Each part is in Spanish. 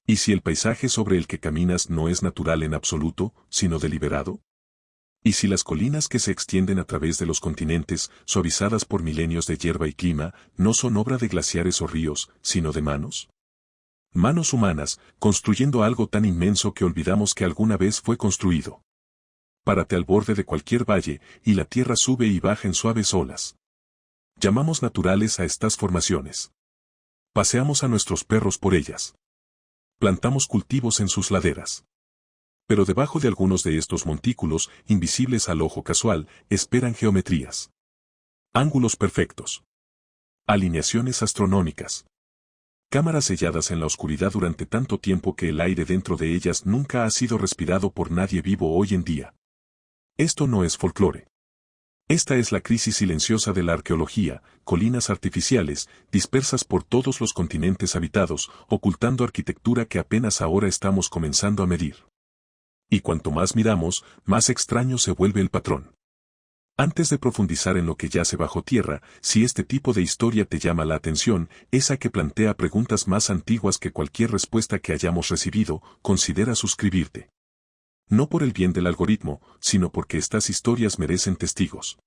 ¿Y si el paisaje sobre el que caminas no es natural en absoluto, sino deliberado? ¿Y si las colinas que se extienden a través de los continentes, suavizadas por milenios de hierba y clima, no son obra de glaciares o ríos, sino de manos? Manos humanas, construyendo algo tan inmenso que olvidamos que alguna vez fue construido. Párate al borde de cualquier valle, y la tierra sube y baja en suaves olas. Llamamos naturales a estas formaciones. Paseamos a nuestros perros por ellas. Plantamos cultivos en sus laderas. Pero debajo de algunos de estos montículos, invisibles al ojo casual, esperan geometrías. Ángulos perfectos. Alineaciones astronómicas. Cámaras selladas en la oscuridad durante tanto tiempo que el aire dentro de ellas nunca ha sido respirado por nadie vivo hoy en día. Esto no es folclore. Esta es la crisis silenciosa de la arqueología, colinas artificiales, dispersas por todos los continentes habitados, ocultando arquitectura que apenas ahora estamos comenzando a medir. Y cuanto más miramos, más extraño se vuelve el patrón. Antes de profundizar en lo que yace bajo tierra, si este tipo de historia te llama la atención, esa que plantea preguntas más antiguas que cualquier respuesta que hayamos recibido, considera suscribirte. No por el bien del algoritmo, sino porque estas historias merecen testigos.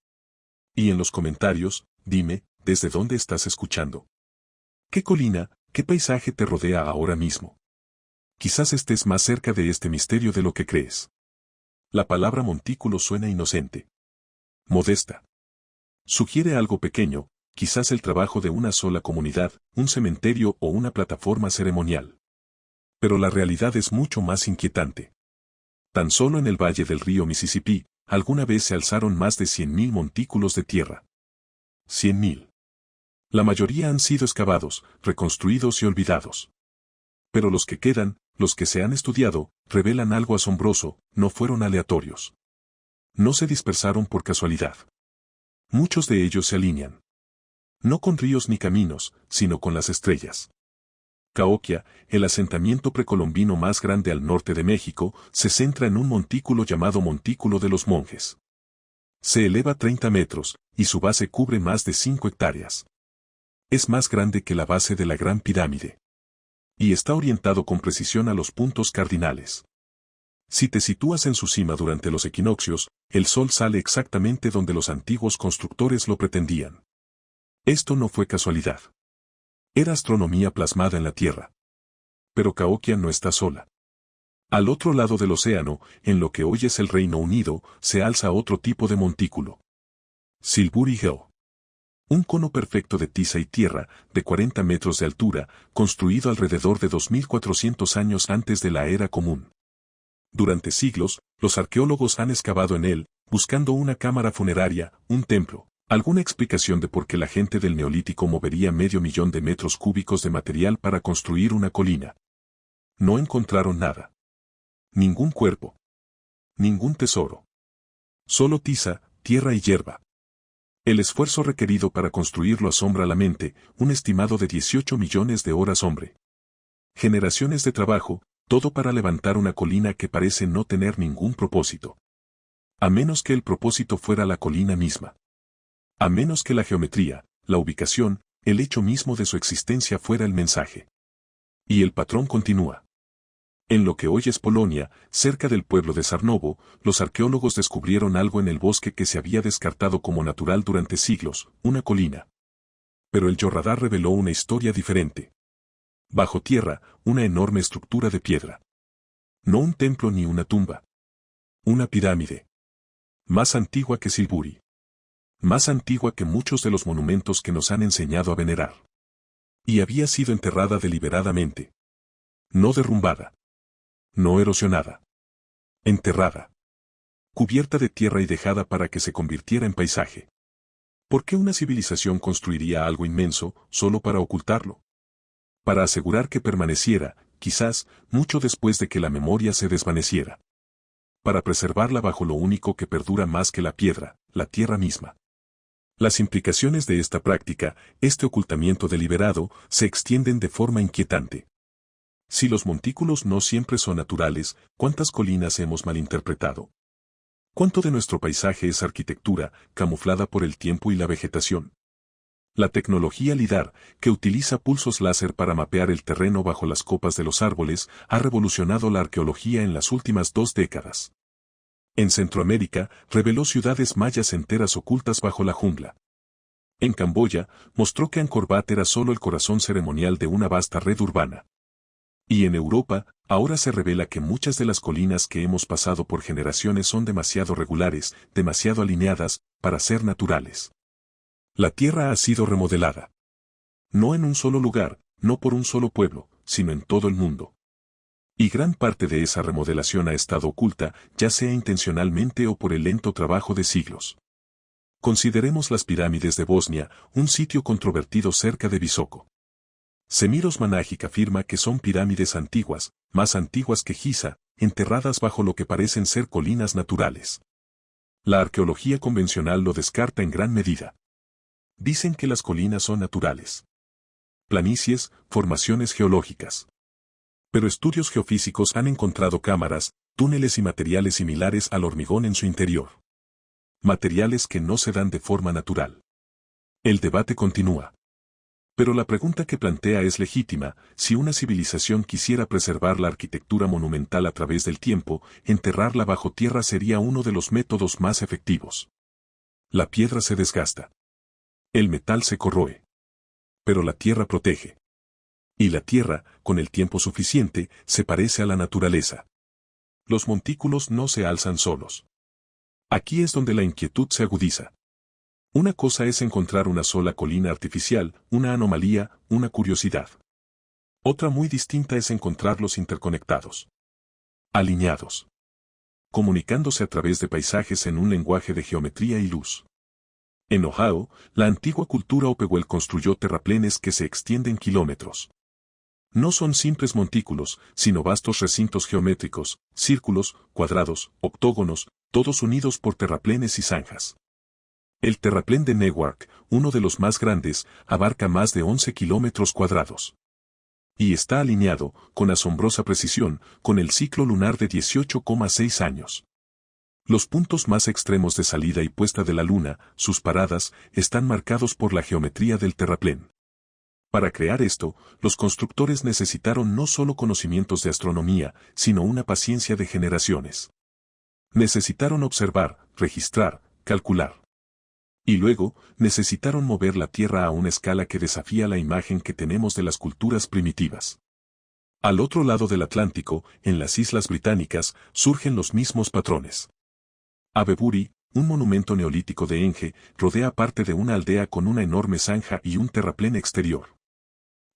Y en los comentarios, dime, ¿desde dónde estás escuchando? ¿Qué colina, qué paisaje te rodea ahora mismo? Quizás estés más cerca de este misterio de lo que crees. La palabra montículo suena inocente. Modesta. Sugiere algo pequeño, quizás el trabajo de una sola comunidad, un cementerio o una plataforma ceremonial. Pero la realidad es mucho más inquietante. Tan solo en el valle del río Mississippi, alguna vez se alzaron más de 100.000 montículos de tierra. 100.000. La mayoría han sido excavados, reconstruidos y olvidados. Pero los que quedan, los que se han estudiado, revelan algo asombroso, no fueron aleatorios. No se dispersaron por casualidad. Muchos de ellos se alinean. No con ríos ni caminos, sino con las estrellas. Cahokia, el asentamiento precolombino más grande al norte de México, se centra en un montículo llamado Montículo de los Monjes. Se eleva 30 metros, y su base cubre más de 5 hectáreas. Es más grande que la base de la Gran Pirámide. Y está orientado con precisión a los puntos cardinales. Si te sitúas en su cima durante los equinoccios, el sol sale exactamente donde los antiguos constructores lo pretendían. Esto no fue casualidad. Era astronomía plasmada en la Tierra. Pero Cahokia no está sola. Al otro lado del océano, en lo que hoy es el Reino Unido, se alza otro tipo de montículo. Silbury Hill. Un cono perfecto de tiza y tierra, de 40 metros de altura, construido alrededor de 2400 años antes de la era común. Durante siglos, los arqueólogos han excavado en él, buscando una cámara funeraria, un templo, alguna explicación de por qué la gente del Neolítico movería 500.000 de metros cúbicos de material para construir una colina. No encontraron nada. Ningún cuerpo. Ningún tesoro. Solo tiza, tierra y hierba. El esfuerzo requerido para construirlo asombra a la mente, un estimado de 18 millones de horas hombre. Generaciones de trabajo, todo para levantar una colina que parece no tener ningún propósito. A menos que el propósito fuera la colina misma. A menos que la geometría, la ubicación, el hecho mismo de su existencia fuera el mensaje. Y el patrón continúa. En lo que hoy es Polonia, cerca del pueblo de Sarnovo, los arqueólogos descubrieron algo en el bosque que se había descartado como natural durante siglos, una colina. Pero el georradar reveló una historia diferente. Bajo tierra, una enorme estructura de piedra. No un templo ni una tumba. Una pirámide. Más antigua que Silbury. Más antigua que muchos de los monumentos que nos han enseñado a venerar. Y había sido enterrada deliberadamente. No derrumbada. No erosionada. Enterrada. Cubierta de tierra y dejada para que se convirtiera en paisaje. ¿Por qué una civilización construiría algo inmenso, solo para ocultarlo? Para asegurar que permaneciera, quizás, mucho después de que la memoria se desvaneciera. Para preservarla bajo lo único que perdura más que la piedra, la tierra misma. Las implicaciones de esta práctica, este ocultamiento deliberado, se extienden de forma inquietante. Si los montículos no siempre son naturales, ¿cuántas colinas hemos malinterpretado? ¿Cuánto de nuestro paisaje es arquitectura, camuflada por el tiempo y la vegetación? La tecnología LIDAR, que utiliza pulsos láser para mapear el terreno bajo las copas de los árboles, ha revolucionado la arqueología en las últimas 2 décadas. En Centroamérica, reveló ciudades mayas enteras ocultas bajo la jungla. En Camboya, mostró que Angkor Wat era solo el corazón ceremonial de una vasta red urbana. Y en Europa, ahora se revela que muchas de las colinas que hemos pasado por generaciones son demasiado regulares, demasiado alineadas, para ser naturales. La Tierra ha sido remodelada. No en un solo lugar, no por un solo pueblo, sino en todo el mundo. Y gran parte de esa remodelación ha estado oculta, ya sea intencionalmente o por el lento trabajo de siglos. Consideremos las pirámides de Bosnia, un sitio controvertido cerca de Visoko. Semiros Managic afirma que son pirámides antiguas, más antiguas que Giza, enterradas bajo lo que parecen ser colinas naturales. La arqueología convencional lo descarta en gran medida. Dicen que las colinas son naturales. Planicies, formaciones geológicas. Pero estudios geofísicos han encontrado cámaras, túneles y materiales similares al hormigón en su interior. Materiales que no se dan de forma natural. El debate continúa. Pero la pregunta que plantea es legítima: si una civilización quisiera preservar la arquitectura monumental a través del tiempo, enterrarla bajo tierra sería uno de los métodos más efectivos. La piedra se desgasta. El metal se corroe. Pero la tierra protege. Y la tierra, con el tiempo suficiente, se parece a la naturaleza. Los montículos no se alzan solos. Aquí es donde la inquietud se agudiza. Una cosa es encontrar una sola colina artificial, una anomalía, una curiosidad. Otra muy distinta es encontrarlos interconectados. Alineados. Comunicándose a través de paisajes en un lenguaje de geometría y luz. En Ohio, la antigua cultura Opehuel construyó terraplenes que se extienden kilómetros. No son simples montículos, sino vastos recintos geométricos, círculos, cuadrados, octógonos, todos unidos por terraplenes y zanjas. El terraplén de Newark, uno de los más grandes, abarca más de 11 kilómetros cuadrados. Y está alineado, con asombrosa precisión, con el ciclo lunar de 18,6 años. Los puntos más extremos de salida y puesta de la luna, sus paradas, están marcados por la geometría del terraplén. Para crear esto, los constructores necesitaron no solo conocimientos de astronomía, sino una paciencia de generaciones. Necesitaron observar, registrar, calcular. Y luego, necesitaron mover la Tierra a una escala que desafía la imagen que tenemos de las culturas primitivas. Al otro lado del Atlántico, en las Islas Británicas, surgen los mismos patrones. Avebury, un monumento neolítico de Enge, rodea parte de una aldea con una enorme zanja y un terraplén exterior.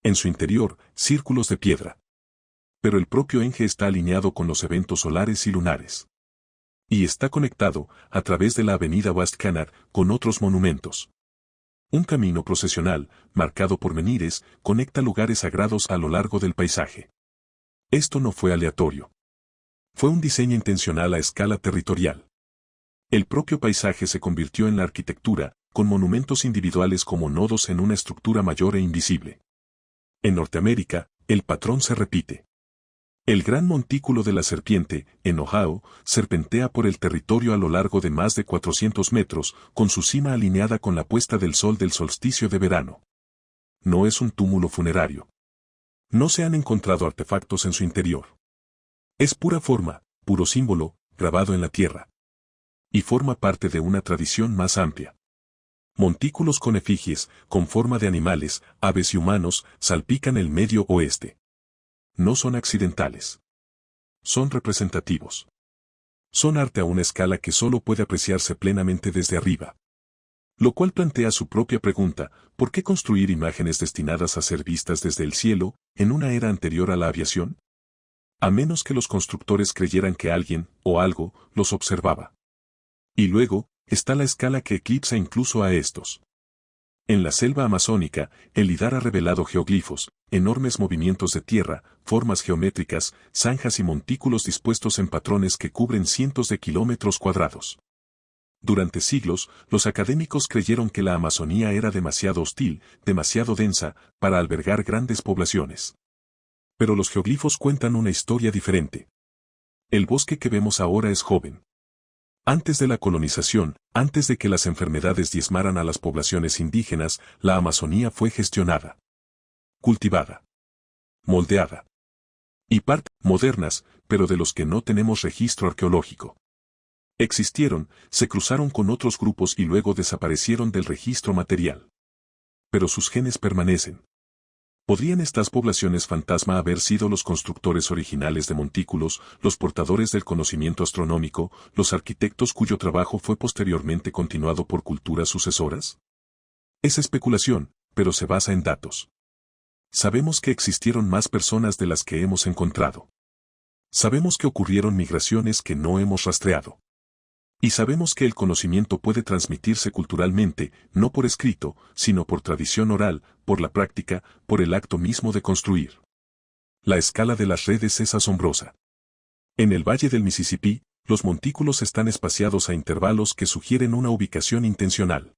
En su interior, círculos de piedra. Pero el propio Enge está alineado con los eventos solares y lunares. Y está conectado, a través de la avenida West Canard, con otros monumentos. Un camino procesional, marcado por menhires, conecta lugares sagrados a lo largo del paisaje. Esto no fue aleatorio. Fue un diseño intencional a escala territorial. El propio paisaje se convirtió en la arquitectura, con monumentos individuales como nodos en una estructura mayor e invisible. En Norteamérica, el patrón se repite. El gran montículo de la serpiente, en Ohio, serpentea por el territorio a lo largo de más de 400 metros, con su cima alineada con la puesta del sol del solsticio de verano. No es un túmulo funerario. No se han encontrado artefactos en su interior. Es pura forma, puro símbolo, grabado en la tierra. Y forma parte de una tradición más amplia. Montículos con efigies, con forma de animales, aves y humanos, salpican el Medio Oeste. No son accidentales. Son representativos. Son arte a una escala que solo puede apreciarse plenamente desde arriba. Lo cual plantea su propia pregunta: ¿por qué construir imágenes destinadas a ser vistas desde el cielo, en una era anterior a la aviación? A menos que los constructores creyeran que alguien, o algo, los observaba. Y luego, está la escala que eclipsa incluso a estos. En la selva amazónica, el lidar ha revelado geoglifos, enormes movimientos de tierra, formas geométricas, zanjas y montículos dispuestos en patrones que cubren cientos de kilómetros cuadrados. Durante siglos, los académicos creyeron que la Amazonía era demasiado hostil, demasiado densa, para albergar grandes poblaciones. Pero los geoglifos cuentan una historia diferente. El bosque que vemos ahora es joven. Antes de la colonización, antes de que las enfermedades diezmaran a las poblaciones indígenas, la Amazonía fue gestionada, cultivada, moldeada. Y partes modernas, pero de los que no tenemos registro arqueológico. Existieron, se cruzaron con otros grupos y luego desaparecieron del registro material. Pero sus genes permanecen. ¿Podrían estas poblaciones fantasma haber sido los constructores originales de montículos, los portadores del conocimiento astronómico, los arquitectos cuyo trabajo fue posteriormente continuado por culturas sucesoras? Es especulación, pero se basa en datos. Sabemos que existieron más personas de las que hemos encontrado. Sabemos que ocurrieron migraciones que no hemos rastreado. Y sabemos que el conocimiento puede transmitirse culturalmente, no por escrito, sino por tradición oral, por la práctica, por el acto mismo de construir. La escala de las redes es asombrosa. En el Valle del Mississippi, los montículos están espaciados a intervalos que sugieren una ubicación intencional.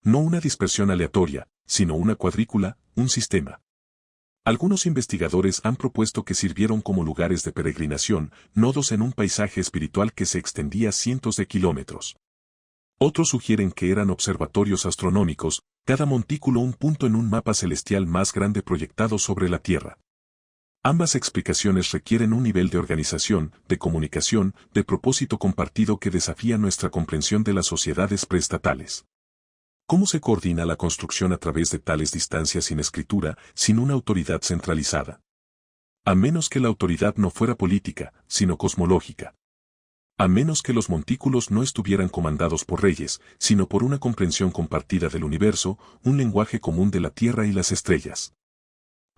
No una dispersión aleatoria, sino una cuadrícula, un sistema. Algunos investigadores han propuesto que sirvieron como lugares de peregrinación, nodos en un paisaje espiritual que se extendía cientos de kilómetros. Otros sugieren que eran observatorios astronómicos, cada montículo un punto en un mapa celestial más grande proyectado sobre la Tierra. Ambas explicaciones requieren un nivel de organización, de comunicación, de propósito compartido que desafía nuestra comprensión de las sociedades preestatales. ¿Cómo se coordina la construcción a través de tales distancias sin escritura, sin una autoridad centralizada? A menos que la autoridad no fuera política, sino cosmológica. A menos que los montículos no estuvieran comandados por reyes, sino por una comprensión compartida del universo, un lenguaje común de la Tierra y las estrellas.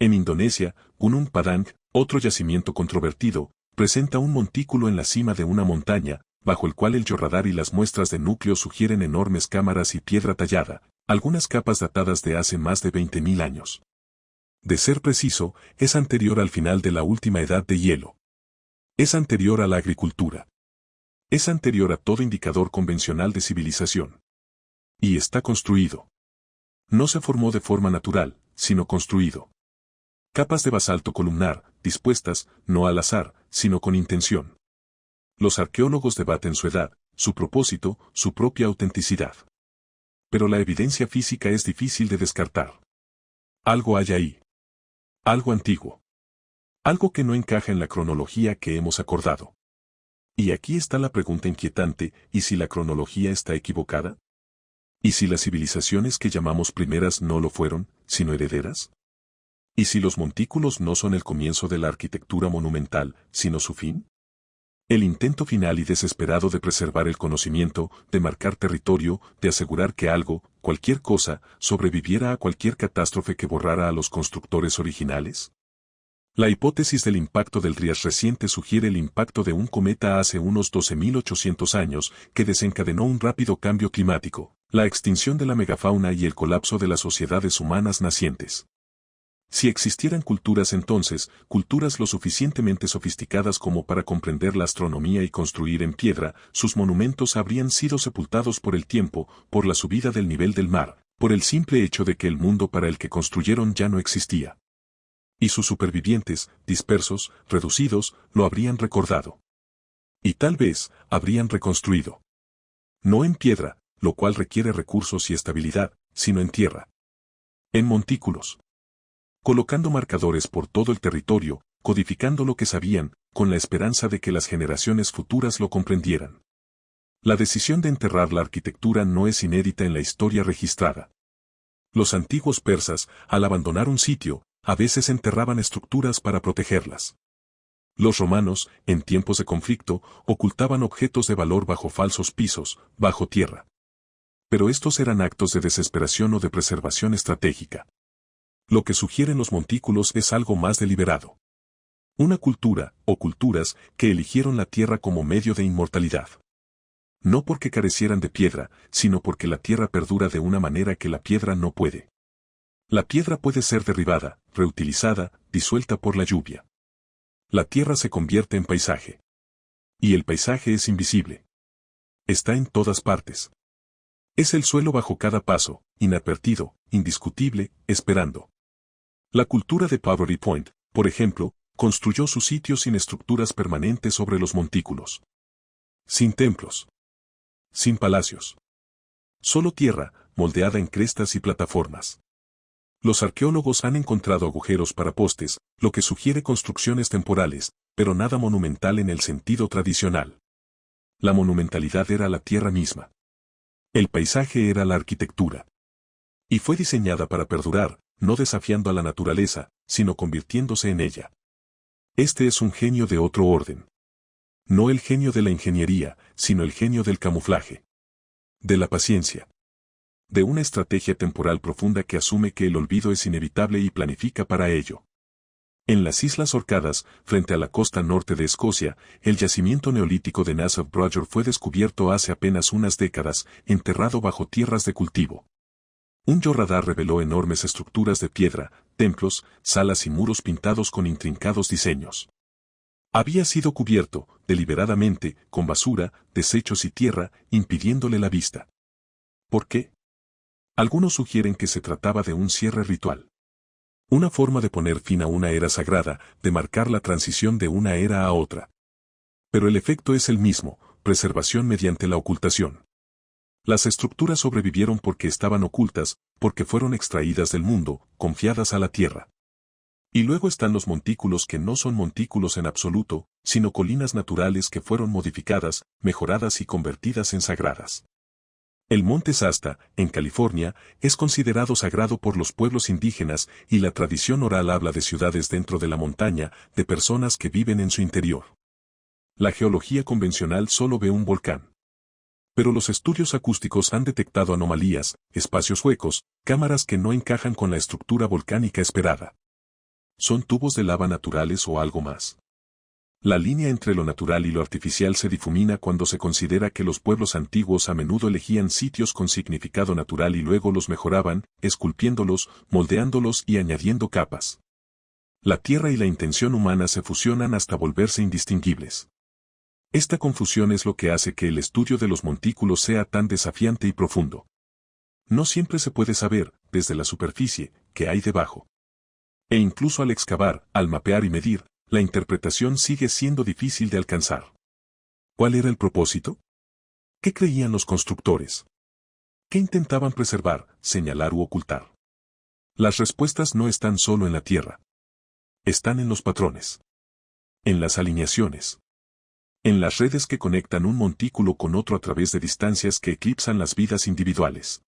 En Indonesia, Gunung Padang, otro yacimiento controvertido, presenta un montículo en la cima de una montaña, bajo el cual el georradar y las muestras de núcleo sugieren enormes cámaras y piedra tallada, algunas capas datadas de hace más de 20.000 años. De ser preciso, es anterior al final de la última edad de hielo. Es anterior a la agricultura. Es anterior a todo indicador convencional de civilización. Y está construido. No se formó de forma natural, sino construido. Capas de basalto columnar, dispuestas, no al azar, sino con intención. Los arqueólogos debaten su edad, su propósito, su propia autenticidad. Pero la evidencia física es difícil de descartar. Algo hay ahí. Algo antiguo. Algo que no encaja en la cronología que hemos acordado. Y aquí está la pregunta inquietante, ¿y si la cronología está equivocada? ¿Y si las civilizaciones que llamamos primeras no lo fueron, sino herederas? ¿Y si los montículos no son el comienzo de la arquitectura monumental, sino su fin? El intento final y desesperado de preservar el conocimiento, de marcar territorio, de asegurar que algo, cualquier cosa, sobreviviera a cualquier catástrofe que borrara a los constructores originales. La hipótesis del impacto del Dryas reciente sugiere el impacto de un cometa hace unos 12.800 años que desencadenó un rápido cambio climático, la extinción de la megafauna y el colapso de las sociedades humanas nacientes. Si existieran culturas entonces, culturas lo suficientemente sofisticadas como para comprender la astronomía y construir en piedra, sus monumentos habrían sido sepultados por el tiempo, por la subida del nivel del mar, por el simple hecho de que el mundo para el que construyeron ya no existía. Y sus supervivientes, dispersos, reducidos, lo habrían recordado. Y tal vez, habrían reconstruido. No en piedra, lo cual requiere recursos y estabilidad, sino en tierra. En montículos. Colocando marcadores por todo el territorio, codificando lo que sabían, con la esperanza de que las generaciones futuras lo comprendieran. La decisión de enterrar la arquitectura no es inédita en la historia registrada. Los antiguos persas, al abandonar un sitio, a veces enterraban estructuras para protegerlas. Los romanos, en tiempos de conflicto, ocultaban objetos de valor bajo falsos pisos, bajo tierra. Pero estos eran actos de desesperación o de preservación estratégica. Lo que sugieren los montículos es algo más deliberado. Una cultura, o culturas, que eligieron la tierra como medio de inmortalidad. No porque carecieran de piedra, sino porque la tierra perdura de una manera que la piedra no puede. La piedra puede ser derribada, reutilizada, disuelta por la lluvia. La tierra se convierte en paisaje. Y el paisaje es invisible. Está en todas partes. Es el suelo bajo cada paso, inadvertido, indiscutible, esperando. La cultura de Pottery Point, por ejemplo, construyó su sitio sin estructuras permanentes sobre los montículos. Sin templos. sin palacios. Solo tierra, moldeada en crestas y plataformas. Los arqueólogos han encontrado agujeros para postes, lo que sugiere construcciones temporales, pero nada monumental en el sentido tradicional. La monumentalidad era la tierra misma. El paisaje era la arquitectura. Y fue diseñada para perdurar, no desafiando a la naturaleza, sino convirtiéndose en ella. Este es un genio de otro orden. No el genio de la ingeniería, sino el genio del camuflaje. De la paciencia. De una estrategia temporal profunda que asume que el olvido es inevitable y planifica para ello. En las Islas Orcadas, frente a la costa norte de Escocia, el yacimiento neolítico de Nassau Brogger fue descubierto hace apenas unas décadas, enterrado bajo tierras de cultivo. Un radar reveló enormes estructuras de piedra, templos, salas y muros pintados con intrincados diseños. Había sido cubierto, deliberadamente, con basura, desechos y tierra, impidiéndole la vista. ¿Por qué? Algunos sugieren que se trataba de un cierre ritual. Una forma de poner fin a una era sagrada, de marcar la transición de una era a otra. Pero el efecto es el mismo, preservación mediante la ocultación. Las estructuras sobrevivieron porque estaban ocultas, porque fueron extraídas del mundo, confiadas a la tierra. Y luego están los montículos que no son montículos en absoluto, sino colinas naturales que fueron modificadas, mejoradas y convertidas en sagradas. El monte Shasta, en California, es considerado sagrado por los pueblos indígenas y la tradición oral habla de ciudades dentro de la montaña, de personas que viven en su interior. La geología convencional solo ve un volcán. Pero los estudios acústicos han detectado anomalías, espacios huecos, cámaras que no encajan con la estructura volcánica esperada. ¿Son tubos de lava naturales o algo más? La línea entre lo natural y lo artificial se difumina cuando se considera que los pueblos antiguos a menudo elegían sitios con significado natural y luego los mejoraban, esculpiéndolos, moldeándolos y añadiendo capas. La tierra y la intención humana se fusionan hasta volverse indistinguibles. Esta confusión es lo que hace que el estudio de los montículos sea tan desafiante y profundo. No siempre se puede saber, desde la superficie, qué hay debajo. E incluso al excavar, al mapear y medir, la interpretación sigue siendo difícil de alcanzar. ¿Cuál era el propósito? ¿Qué creían los constructores? ¿Qué intentaban preservar, señalar u ocultar? Las respuestas no están solo en la tierra. Están en los patrones. En las alineaciones. En las redes que conectan un montículo con otro a través de distancias que eclipsan las vidas individuales.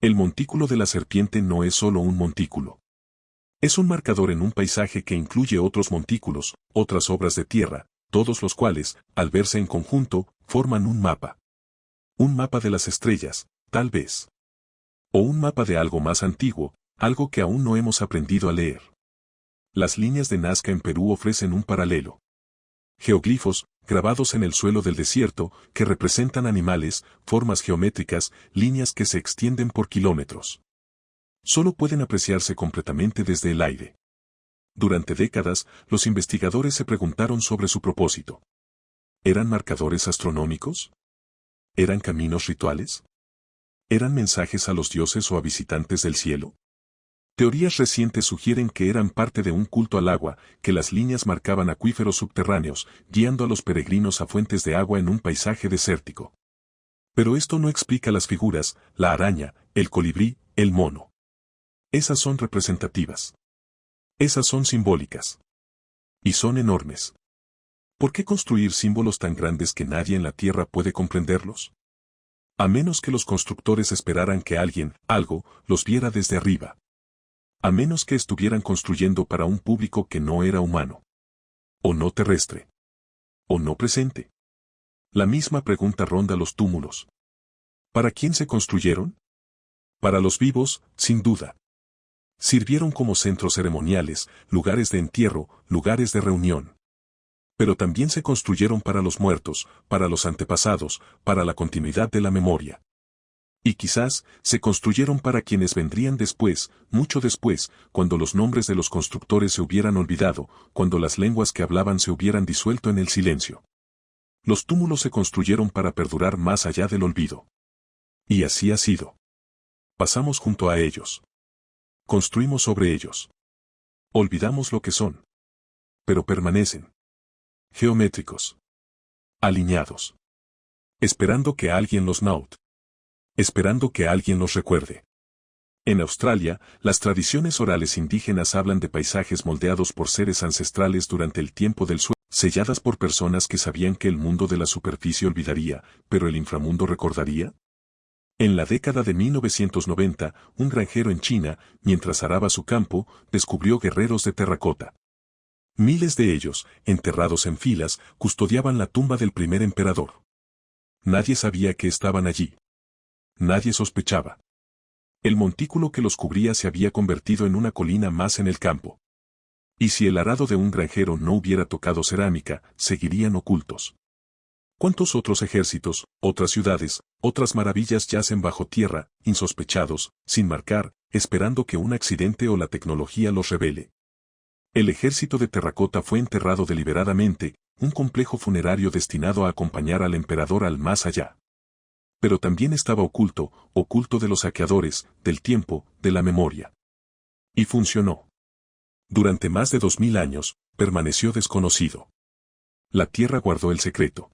El montículo de la serpiente no es solo un montículo. Es un marcador en un paisaje que incluye otros montículos, otras obras de tierra, todos los cuales, al verse en conjunto, forman un mapa. Un mapa de las estrellas, tal vez. O un mapa de algo más antiguo, algo que aún no hemos aprendido a leer. Las líneas de Nazca en Perú ofrecen un paralelo. Geoglifos, grabados en el suelo del desierto, que representan animales, formas geométricas, líneas que se extienden por kilómetros. Solo pueden apreciarse completamente desde el aire. Durante décadas, los investigadores se preguntaron sobre su propósito. ¿Eran marcadores astronómicos? ¿Eran caminos rituales? ¿Eran mensajes a los dioses o a visitantes del cielo? Teorías recientes sugieren que eran parte de un culto al agua, que las líneas marcaban acuíferos subterráneos, guiando a los peregrinos a fuentes de agua en un paisaje desértico. Pero esto no explica las figuras, la araña, el colibrí, el mono. Esas son representativas. Esas son simbólicas. Y son enormes. ¿Por qué construir símbolos tan grandes que nadie en la Tierra puede comprenderlos? A menos que los constructores esperaran que alguien, algo, los viera desde arriba. A menos que estuvieran construyendo para un público que no era humano. O no terrestre. O no presente. La misma pregunta ronda los túmulos. ¿Para quién se construyeron? Para los vivos, sin duda. Sirvieron como centros ceremoniales, lugares de entierro, lugares de reunión. Pero también se construyeron para los muertos, para los antepasados, para la continuidad de la memoria. Y quizás, se construyeron para quienes vendrían después, mucho después, cuando los nombres de los constructores se hubieran olvidado, cuando las lenguas que hablaban se hubieran disuelto en el silencio. Los túmulos se construyeron para perdurar más allá del olvido. Y así ha sido. Pasamos junto a ellos. Construimos sobre ellos. Olvidamos lo que son. Pero permanecen. Geométricos. Alineados. esperando que alguien los note. Esperando que alguien los recuerde. En Australia, las tradiciones orales indígenas hablan de paisajes moldeados por seres ancestrales durante el tiempo del sueño, selladas por personas que sabían que el mundo de la superficie olvidaría, pero el inframundo recordaría. En la década de 1990, un granjero en China, mientras araba su campo, descubrió guerreros de terracota. Miles de ellos, enterrados en filas, custodiaban la tumba del primer emperador. Nadie sabía que estaban allí. Nadie sospechaba. El montículo que los cubría se había convertido en una colina más en el campo. Y si el arado de un granjero no hubiera tocado cerámica, seguirían ocultos. ¿Cuántos otros ejércitos, otras ciudades, otras maravillas yacen bajo tierra, insospechados, sin marcar, esperando que un accidente o la tecnología los revele? El ejército de terracota fue enterrado deliberadamente, un complejo funerario destinado a acompañar al emperador al más allá. Pero también estaba oculto, oculto de los saqueadores, del tiempo, de la memoria. Y funcionó. Durante más de 2000 años, permaneció desconocido. La tierra guardó el secreto.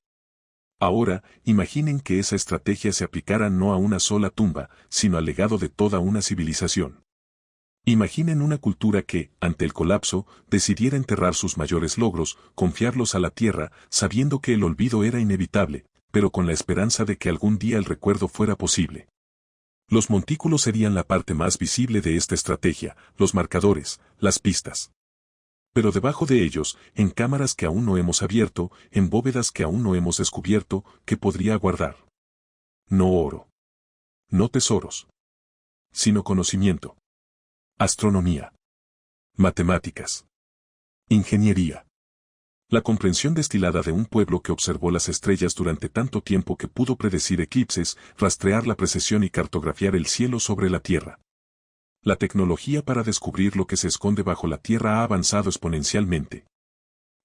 Ahora, imaginen que esa estrategia se aplicara no a una sola tumba, sino al legado de toda una civilización. Imaginen una cultura que, ante el colapso, decidiera enterrar sus mayores logros, confiarlos a la tierra, sabiendo que el olvido era inevitable, pero con la esperanza de que algún día el recuerdo fuera posible. Los montículos serían la parte más visible de esta estrategia, los marcadores, las pistas. Pero debajo de ellos, en cámaras que aún no hemos abierto, en bóvedas que aún no hemos descubierto, ¿qué podría guardar? No oro. No tesoros. Sino conocimiento. Astronomía. Matemáticas. Ingeniería. La comprensión destilada de un pueblo que observó las estrellas durante tanto tiempo que pudo predecir eclipses, rastrear la precesión y cartografiar el cielo sobre la Tierra. La tecnología para descubrir lo que se esconde bajo la Tierra ha avanzado exponencialmente.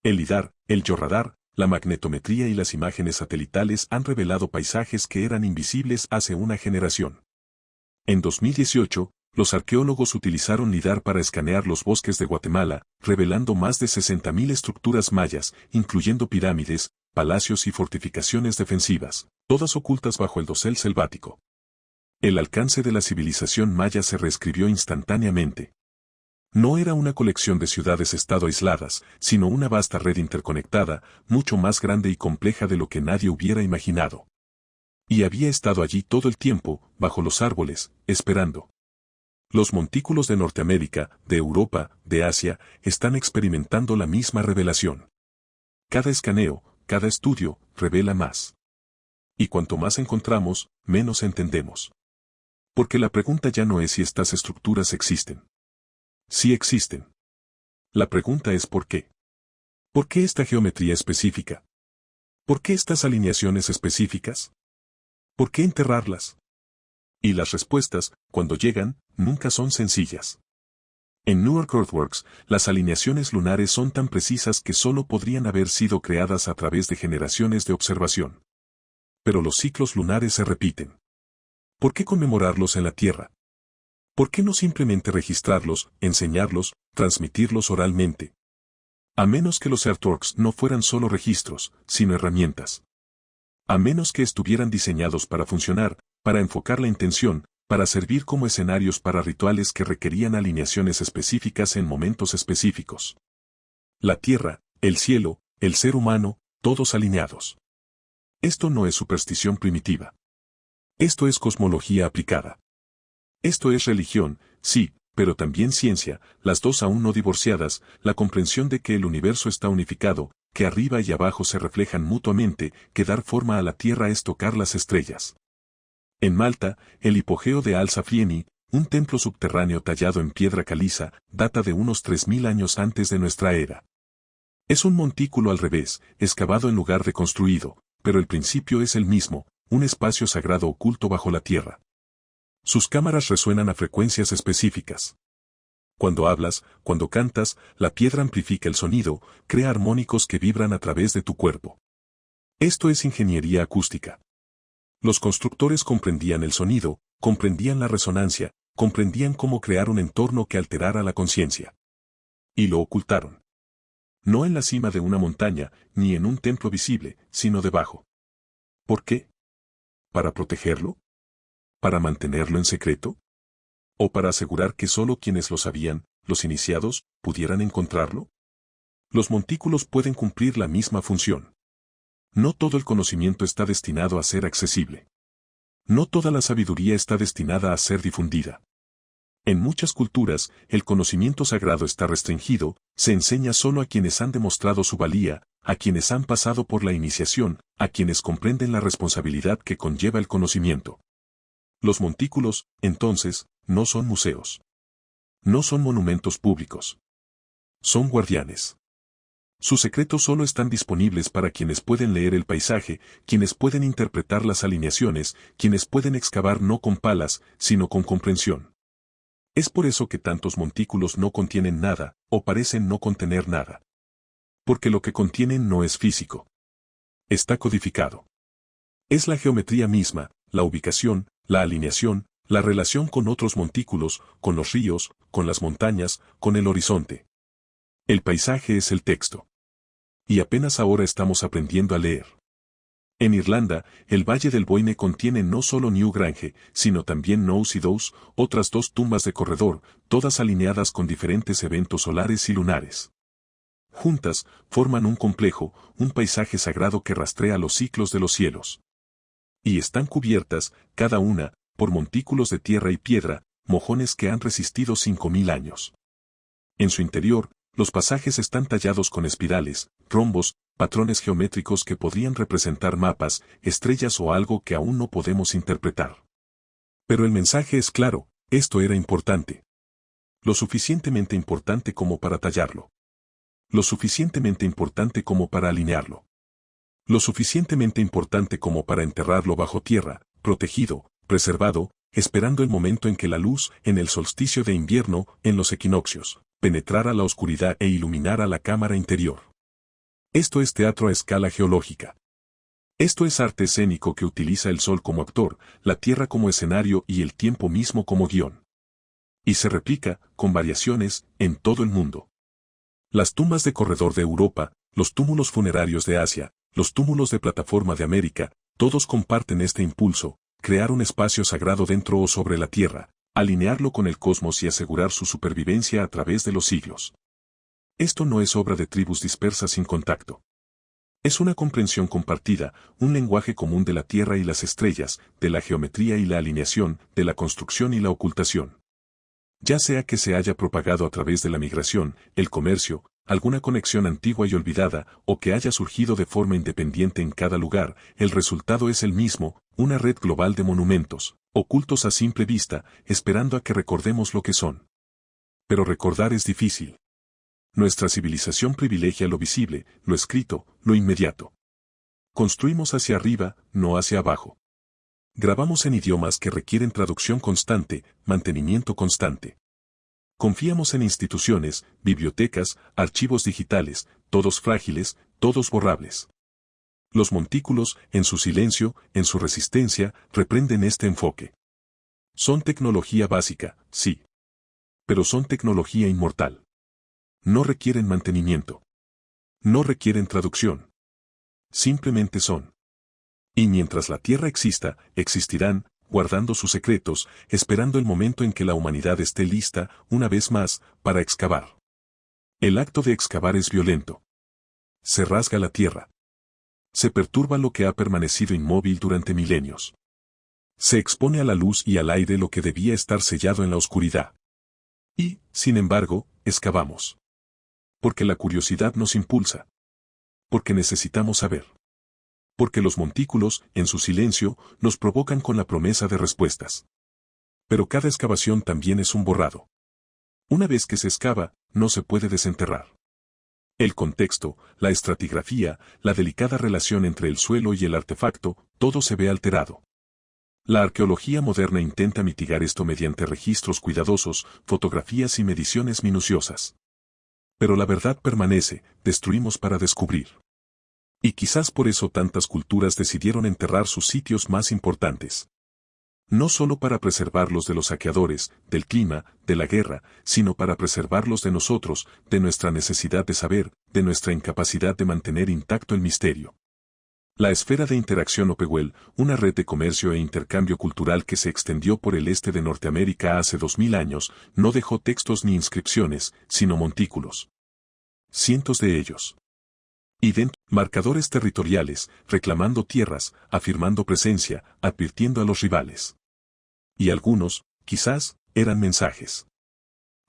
El lidar, el georradar, la magnetometría y las imágenes satelitales han revelado paisajes que eran invisibles hace una generación. En 2018, los arqueólogos utilizaron lidar para escanear los bosques de Guatemala, revelando más de 60.000 estructuras mayas, incluyendo pirámides, palacios y fortificaciones defensivas, todas ocultas bajo el dosel selvático. El alcance de la civilización maya se reescribió instantáneamente. No era una colección de ciudades-estado aisladas, sino una vasta red interconectada, mucho más grande y compleja de lo que nadie hubiera imaginado. Y había estado allí todo el tiempo, bajo los árboles, esperando. Los montículos de Norteamérica, de Europa, de Asia, están experimentando la misma revelación. Cada escaneo, cada estudio, revela más. Y cuanto más encontramos, menos entendemos. Porque la pregunta ya no es si estas estructuras existen. Sí existen. La pregunta es ¿por qué? ¿Por qué esta geometría específica? ¿Por qué estas alineaciones específicas? ¿Por qué enterrarlas? Y las respuestas, cuando llegan, nunca son sencillas. En Newark Earthworks, las alineaciones lunares son tan precisas que solo podrían haber sido creadas a través de generaciones de observación. Pero los ciclos lunares se repiten. ¿Por qué conmemorarlos en la Tierra? ¿Por qué no simplemente registrarlos, enseñarlos, transmitirlos oralmente? A menos que los earthworks no fueran solo registros, sino herramientas. A menos que estuvieran diseñados para funcionar, para enfocar la intención, para servir como escenarios para rituales que requerían alineaciones específicas en momentos específicos. La Tierra, el cielo, el ser humano, todos alineados. Esto no es superstición primitiva. Esto es cosmología aplicada. Esto es religión, sí, pero también ciencia, las dos aún no divorciadas, la comprensión de que el universo está unificado, que arriba y abajo se reflejan mutuamente, que dar forma a la Tierra es tocar las estrellas. En Malta, el hipogeo de Al-Saflieni, un templo subterráneo tallado en piedra caliza, data de unos 3000 años antes de nuestra era. Es un montículo al revés, excavado en lugar de construido, pero el principio es el mismo, un espacio sagrado oculto bajo la tierra. Sus cámaras resuenan a frecuencias específicas. Cuando hablas, cuando cantas, la piedra amplifica el sonido, crea armónicos que vibran a través de tu cuerpo. Esto es ingeniería acústica. Los constructores comprendían el sonido, comprendían la resonancia, comprendían cómo crear un entorno que alterara la conciencia. Y lo ocultaron. No en la cima de una montaña, ni en un templo visible, sino debajo. ¿Por qué? ¿Para protegerlo? ¿Para mantenerlo en secreto? ¿O para asegurar que solo quienes lo sabían, los iniciados, pudieran encontrarlo? Los montículos pueden cumplir la misma función. No todo el conocimiento está destinado a ser accesible. No toda la sabiduría está destinada a ser difundida. En muchas culturas, el conocimiento sagrado está restringido, se enseña solo a quienes han demostrado su valía, a quienes han pasado por la iniciación, a quienes comprenden la responsabilidad que conlleva el conocimiento. Los montículos, entonces, no son museos. No son monumentos públicos. Son guardianes. Sus secretos solo están disponibles para quienes pueden leer el paisaje, quienes pueden interpretar las alineaciones, quienes pueden excavar no con palas, sino con comprensión. Es por eso que tantos montículos no contienen nada, o parecen no contener nada. Porque lo que contienen no es físico. Está codificado. Es la geometría misma, la ubicación, la alineación, la relación con otros montículos, con los ríos, con las montañas, con el horizonte. El paisaje es el texto. Y apenas ahora estamos aprendiendo a leer. En Irlanda, el Valle del Boyne contiene no solo Newgrange, sino también Knowes y Dowes, otras dos tumbas de corredor, todas alineadas con diferentes eventos solares y lunares. Juntas, forman un complejo, un paisaje sagrado que rastrea los ciclos de los cielos. Y están cubiertas, cada una, por montículos de tierra y piedra, mojones que han resistido 5000 años. En su interior, los pasajes están tallados con espirales, rombos, patrones geométricos que podrían representar mapas, estrellas o algo que aún no podemos interpretar. Pero el mensaje es claro, esto era importante. Lo suficientemente importante como para tallarlo. Lo suficientemente importante como para alinearlo. Lo suficientemente importante como para enterrarlo bajo tierra, protegido, preservado, esperando el momento en que la luz, en el solsticio de invierno, en los equinoccios, penetrara la oscuridad e iluminara la cámara interior. Esto es teatro a escala geológica. Esto es arte escénico que utiliza el sol como actor, la tierra como escenario y el tiempo mismo como guión. Y se replica, con variaciones, en todo el mundo. Las tumbas de corredor de Europa, los túmulos funerarios de Asia, los túmulos de plataforma de América, todos comparten este impulso, crear un espacio sagrado dentro o sobre la tierra, alinearlo con el cosmos y asegurar su supervivencia a través de los siglos. Esto no es obra de tribus dispersas sin contacto. Es una comprensión compartida, un lenguaje común de la tierra y las estrellas, de la geometría y la alineación, de la construcción y la ocultación. Ya sea que se haya propagado a través de la migración, el comercio, alguna conexión antigua y olvidada, o que haya surgido de forma independiente en cada lugar, el resultado es el mismo, una red global de monumentos, ocultos a simple vista, esperando a que recordemos lo que son. Pero recordar es difícil. Nuestra civilización privilegia lo visible, lo escrito, lo inmediato. Construimos hacia arriba, no hacia abajo. Grabamos en idiomas que requieren traducción constante, mantenimiento constante. Confiamos en instituciones, bibliotecas, archivos digitales, todos frágiles, todos borrables. Los montículos, en su silencio, en su resistencia, reprenden este enfoque. Son tecnología básica, sí. Pero son tecnología inmortal. No requieren mantenimiento. No requieren traducción. Simplemente son. Y mientras la Tierra exista, existirán, guardando sus secretos, esperando el momento en que la humanidad esté lista, una vez más, para excavar. El acto de excavar es violento. Se rasga la tierra. Se perturba lo que ha permanecido inmóvil durante milenios. Se expone a la luz y al aire lo que debía estar sellado en la oscuridad. Y, sin embargo, excavamos. Porque la curiosidad nos impulsa. Porque necesitamos saber. Porque los montículos, en su silencio, nos provocan con la promesa de respuestas. Pero cada excavación también es un borrado. Una vez que se excava, no se puede desenterrar. El contexto, la estratigrafía, la delicada relación entre el suelo y el artefacto, todo se ve alterado. La arqueología moderna intenta mitigar esto mediante registros cuidadosos, fotografías y mediciones minuciosas. Pero la verdad permanece, destruimos para descubrir. Y quizás por eso tantas culturas decidieron enterrar sus sitios más importantes. No solo para preservarlos de los saqueadores, del clima, de la guerra, sino para preservarlos de nosotros, de nuestra necesidad de saber, de nuestra incapacidad de mantener intacto el misterio. La esfera de interacción Hopewell, una red de comercio e intercambio cultural que se extendió por el este de Norteamérica hace 2000 años, no dejó textos ni inscripciones, sino montículos. Cientos de ellos. Y dentro, marcadores territoriales, reclamando tierras, afirmando presencia, advirtiendo a los rivales. Y algunos, quizás, eran mensajes.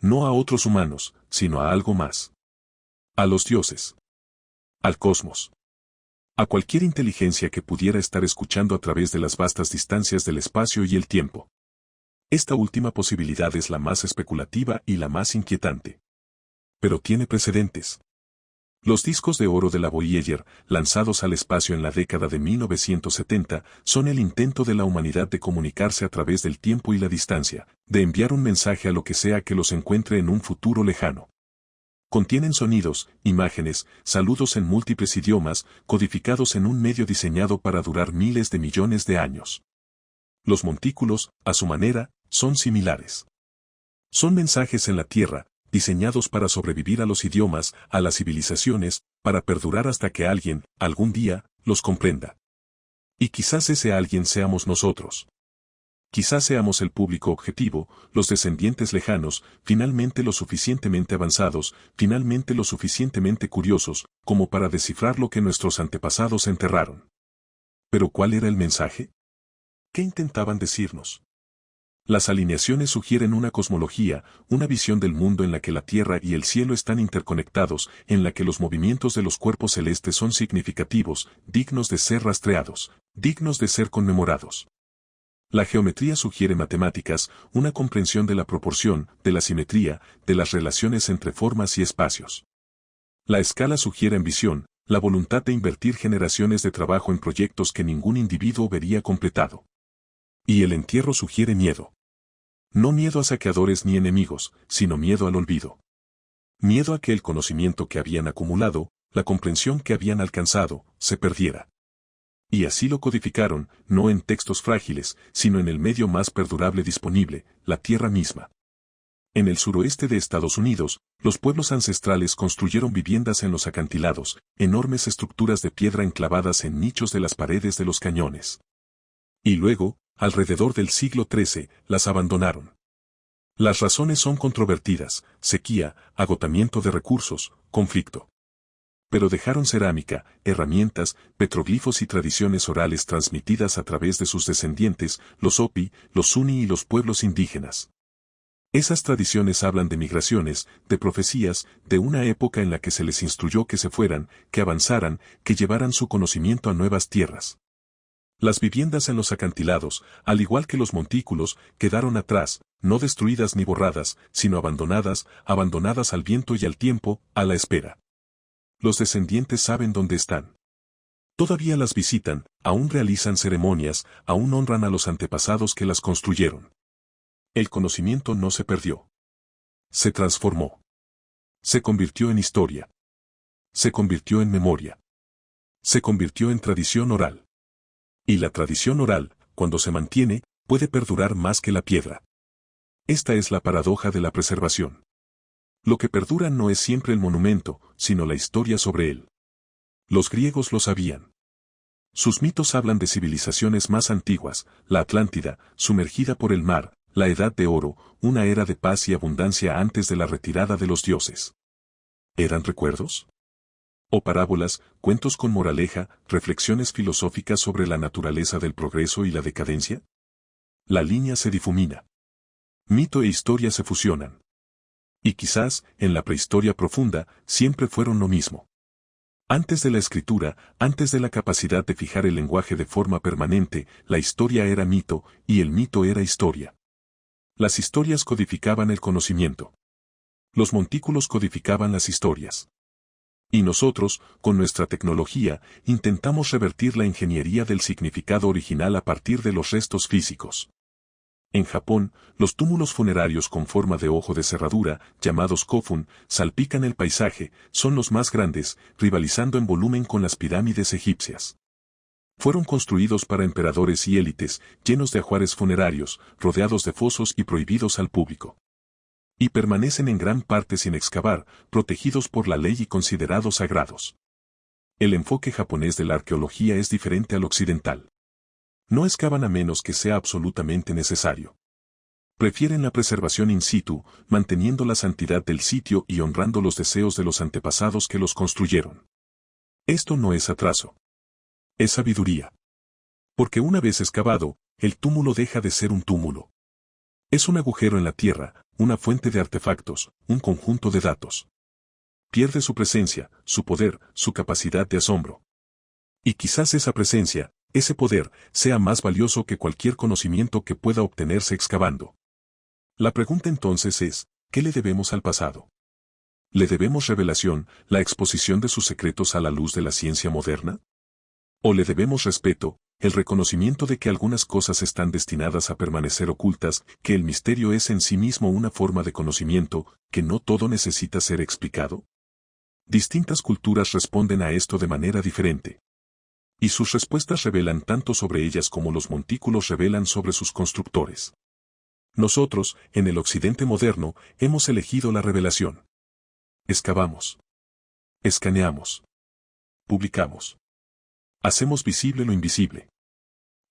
No a otros humanos, sino a algo más. A los dioses. Al cosmos. A cualquier inteligencia que pudiera estar escuchando a través de las vastas distancias del espacio y el tiempo. Esta última posibilidad es la más especulativa y la más inquietante. Pero tiene precedentes. Los discos de oro de la Voyager, lanzados al espacio en la década de 1970, son el intento de la humanidad de comunicarse a través del tiempo y la distancia, de enviar un mensaje a lo que sea que los encuentre en un futuro lejano. Contienen sonidos, imágenes, saludos en múltiples idiomas, codificados en un medio diseñado para durar miles de millones de años. Los montículos, a su manera, son similares. Son mensajes en la Tierra, diseñados para sobrevivir a los idiomas, a las civilizaciones, para perdurar hasta que alguien, algún día, los comprenda. Y quizás ese alguien seamos nosotros. Quizás seamos el público objetivo, los descendientes lejanos, finalmente lo suficientemente avanzados, finalmente lo suficientemente curiosos, como para descifrar lo que nuestros antepasados enterraron. ¿Pero cuál era el mensaje? ¿Qué intentaban decirnos? Las alineaciones sugieren una cosmología, una visión del mundo en la que la Tierra y el cielo están interconectados, en la que los movimientos de los cuerpos celestes son significativos, dignos de ser rastreados, dignos de ser conmemorados. La geometría sugiere matemáticas, una comprensión de la proporción, de la simetría, de las relaciones entre formas y espacios. La escala sugiere ambición, la voluntad de invertir generaciones de trabajo en proyectos que ningún individuo vería completado. Y el entierro sugiere miedo. No miedo a saqueadores ni enemigos, sino miedo al olvido. Miedo a que el conocimiento que habían acumulado, la comprensión que habían alcanzado, se perdiera. Y así lo codificaron, no en textos frágiles, sino en el medio más perdurable disponible, la tierra misma. En el suroeste de Estados Unidos, los pueblos ancestrales construyeron viviendas en los acantilados, enormes estructuras de piedra enclavadas en nichos de las paredes de los cañones. Y luego, alrededor del siglo XIII, las abandonaron. Las razones son controvertidas: sequía, agotamiento de recursos, conflicto. Pero dejaron cerámica, herramientas, petroglifos y tradiciones orales transmitidas a través de sus descendientes, los Hopi, los Zuni y los pueblos indígenas. Esas tradiciones hablan de migraciones, de profecías, de una época en la que se les instruyó que se fueran, que avanzaran, que llevaran su conocimiento a nuevas tierras. Las viviendas en los acantilados, al igual que los montículos, quedaron atrás, no destruidas ni borradas, sino abandonadas, abandonadas al viento y al tiempo, a la espera. Los descendientes saben dónde están. Todavía las visitan, aún realizan ceremonias, aún honran a los antepasados que las construyeron. El conocimiento no se perdió. Se transformó. Se convirtió en historia. Se convirtió en memoria. Se convirtió en tradición oral. Y la tradición oral, cuando se mantiene, puede perdurar más que la piedra. Esta es la paradoja de la preservación. Lo que perdura no es siempre el monumento, sino la historia sobre él. Los griegos lo sabían. Sus mitos hablan de civilizaciones más antiguas: la Atlántida, sumergida por el mar, la Edad de Oro, una era de paz y abundancia antes de la retirada de los dioses. ¿Eran recuerdos? ¿O parábolas, cuentos con moraleja, reflexiones filosóficas sobre la naturaleza del progreso y la decadencia? La línea se difumina. Mito e historia se fusionan. Y quizás, en la prehistoria profunda, siempre fueron lo mismo. Antes de la escritura, antes de la capacidad de fijar el lenguaje de forma permanente, la historia era mito, y el mito era historia. Las historias codificaban el conocimiento. Los montículos codificaban las historias. Y nosotros, con nuestra tecnología, intentamos revertir la ingeniería del significado original a partir de los restos físicos. En Japón, los túmulos funerarios con forma de ojo de cerradura, llamados kofun, salpican el paisaje, son los más grandes, rivalizando en volumen con las pirámides egipcias. Fueron construidos para emperadores y élites, llenos de ajuares funerarios, rodeados de fosos y prohibidos al público. Y permanecen en gran parte sin excavar, protegidos por la ley y considerados sagrados. El enfoque japonés de la arqueología es diferente al occidental. No excavan a menos que sea absolutamente necesario. Prefieren la preservación in situ, manteniendo la santidad del sitio y honrando los deseos de los antepasados que los construyeron. Esto no es atraso. Es sabiduría. Porque una vez excavado, el túmulo deja de ser un túmulo. Es un agujero en la tierra, una fuente de artefactos, un conjunto de datos. Pierde su presencia, su poder, su capacidad de asombro. Y quizás esa presencia, ese poder, sea más valioso que cualquier conocimiento que pueda obtenerse excavando. La pregunta entonces es, ¿qué le debemos al pasado? ¿Le debemos revelación, la exposición de sus secretos a la luz de la ciencia moderna? ¿O le debemos respeto, el reconocimiento de que algunas cosas están destinadas a permanecer ocultas, que el misterio es en sí mismo una forma de conocimiento, que no todo necesita ser explicado? Distintas culturas responden a esto de manera diferente. Y sus respuestas revelan tanto sobre ellas como los montículos revelan sobre sus constructores. Nosotros, en el occidente moderno, hemos elegido la revelación. Excavamos. Escaneamos. Publicamos. Hacemos visible lo invisible.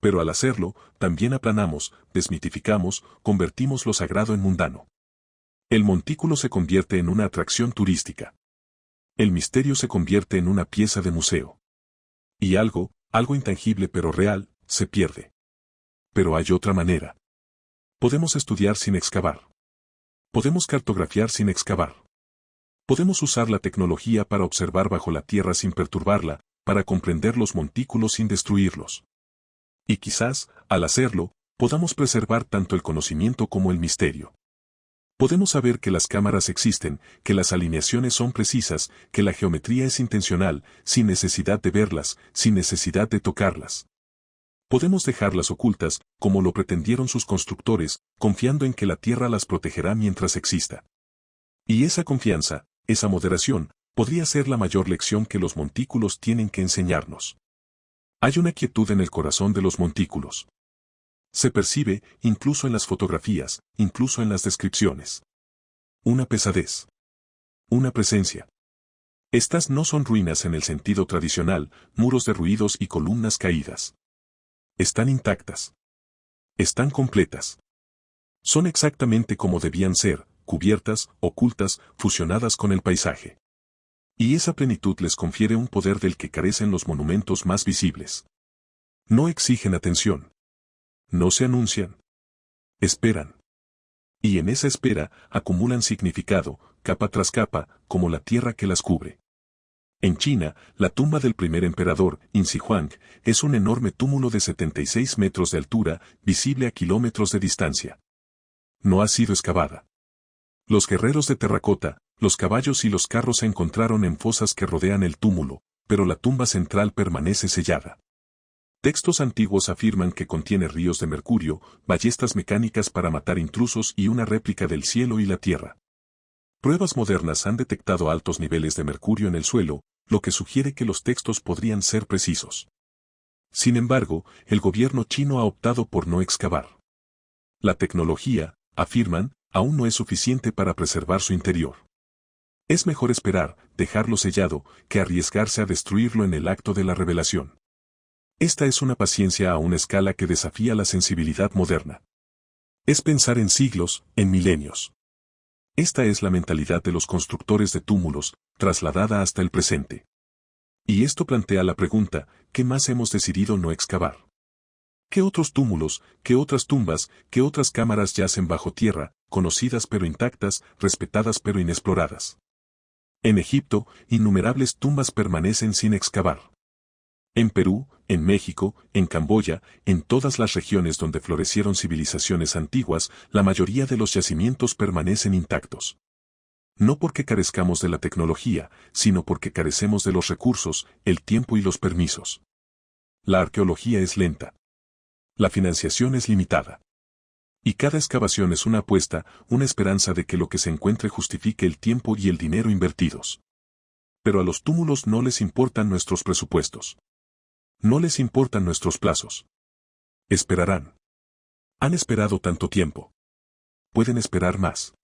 Pero al hacerlo, también aplanamos, desmitificamos, convertimos lo sagrado en mundano. El montículo se convierte en una atracción turística. El misterio se convierte en una pieza de museo. Y algo intangible pero real, se pierde. Pero hay otra manera. Podemos estudiar sin excavar. Podemos cartografiar sin excavar. Podemos usar la tecnología para observar bajo la tierra sin perturbarla, para comprender los montículos sin destruirlos. Y quizás, al hacerlo, podamos preservar tanto el conocimiento como el misterio. Podemos saber que las cámaras existen, que las alineaciones son precisas, que la geometría es intencional, sin necesidad de verlas, sin necesidad de tocarlas. Podemos dejarlas ocultas, como lo pretendieron sus constructores, confiando en que la tierra las protegerá mientras exista. Y esa confianza, esa moderación, podría ser la mayor lección que los montículos tienen que enseñarnos. Hay una quietud en el corazón de los montículos. Se percibe, incluso en las fotografías, incluso en las descripciones. Una pesadez. Una presencia. Estas no son ruinas en el sentido tradicional, muros derruidos y columnas caídas. Están intactas. Están completas. Son exactamente como debían ser, cubiertas, ocultas, fusionadas con el paisaje. Y esa plenitud les confiere un poder del que carecen los monumentos más visibles. No exigen atención. No se anuncian. Esperan. Y en esa espera acumulan significado, capa tras capa, como la tierra que las cubre. En China, la tumba del primer emperador, Insi Huang, es un enorme túmulo de 76 metros de altura, visible a kilómetros de distancia. No ha sido excavada. Los guerreros de terracota, los caballos y los carros se encontraron en fosas que rodean el túmulo, pero la tumba central permanece sellada. Textos antiguos afirman que contiene ríos de mercurio, ballestas mecánicas para matar intrusos y una réplica del cielo y la tierra. Pruebas modernas han detectado altos niveles de mercurio en el suelo, lo que sugiere que los textos podrían ser precisos. Sin embargo, el gobierno chino ha optado por no excavar. La tecnología, afirman, aún no es suficiente para preservar su interior. Es mejor esperar, dejarlo sellado, que arriesgarse a destruirlo en el acto de la revelación. Esta es una paciencia a una escala que desafía la sensibilidad moderna. Es pensar en siglos, en milenios. Esta es la mentalidad de los constructores de túmulos, trasladada hasta el presente. Y esto plantea la pregunta, ¿qué más hemos decidido no excavar? ¿Qué otros túmulos, qué otras tumbas, qué otras cámaras yacen bajo tierra, conocidas pero intactas, respetadas pero inexploradas? En Egipto, innumerables tumbas permanecen sin excavar. En Perú, en México, en Camboya, en todas las regiones donde florecieron civilizaciones antiguas, la mayoría de los yacimientos permanecen intactos. No porque carezcamos de la tecnología, sino porque carecemos de los recursos, el tiempo y los permisos. La arqueología es lenta. La financiación es limitada. Y cada excavación es una apuesta, una esperanza de que lo que se encuentre justifique el tiempo y el dinero invertidos. Pero a los túmulos no les importan nuestros presupuestos. No les importan nuestros plazos. Esperarán. Han esperado tanto tiempo. Pueden esperar más.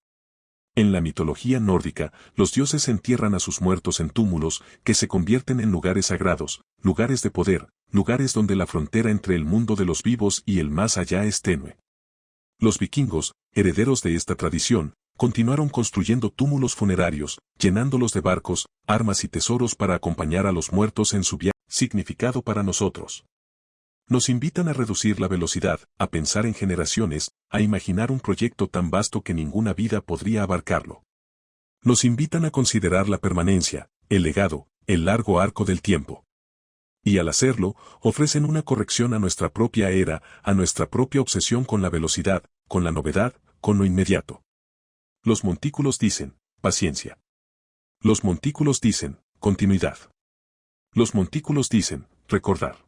En la mitología nórdica, los dioses entierran a sus muertos en túmulos que se convierten en lugares sagrados, lugares de poder, lugares donde la frontera entre el mundo de los vivos y el más allá es tenue. Los vikingos, herederos de esta tradición, continuaron construyendo túmulos funerarios, llenándolos de barcos, armas y tesoros para acompañar a los muertos en su viaje. Significado para nosotros. Nos invitan a reducir la velocidad, a pensar en generaciones, a imaginar un proyecto tan vasto que ninguna vida podría abarcarlo. Nos invitan a considerar la permanencia, el legado, el largo arco del tiempo. Y al hacerlo, ofrecen una corrección a nuestra propia era, a nuestra propia obsesión con la velocidad, con la novedad, con lo inmediato. Los montículos dicen, paciencia. Los montículos dicen, continuidad. Los montículos dicen, recordar.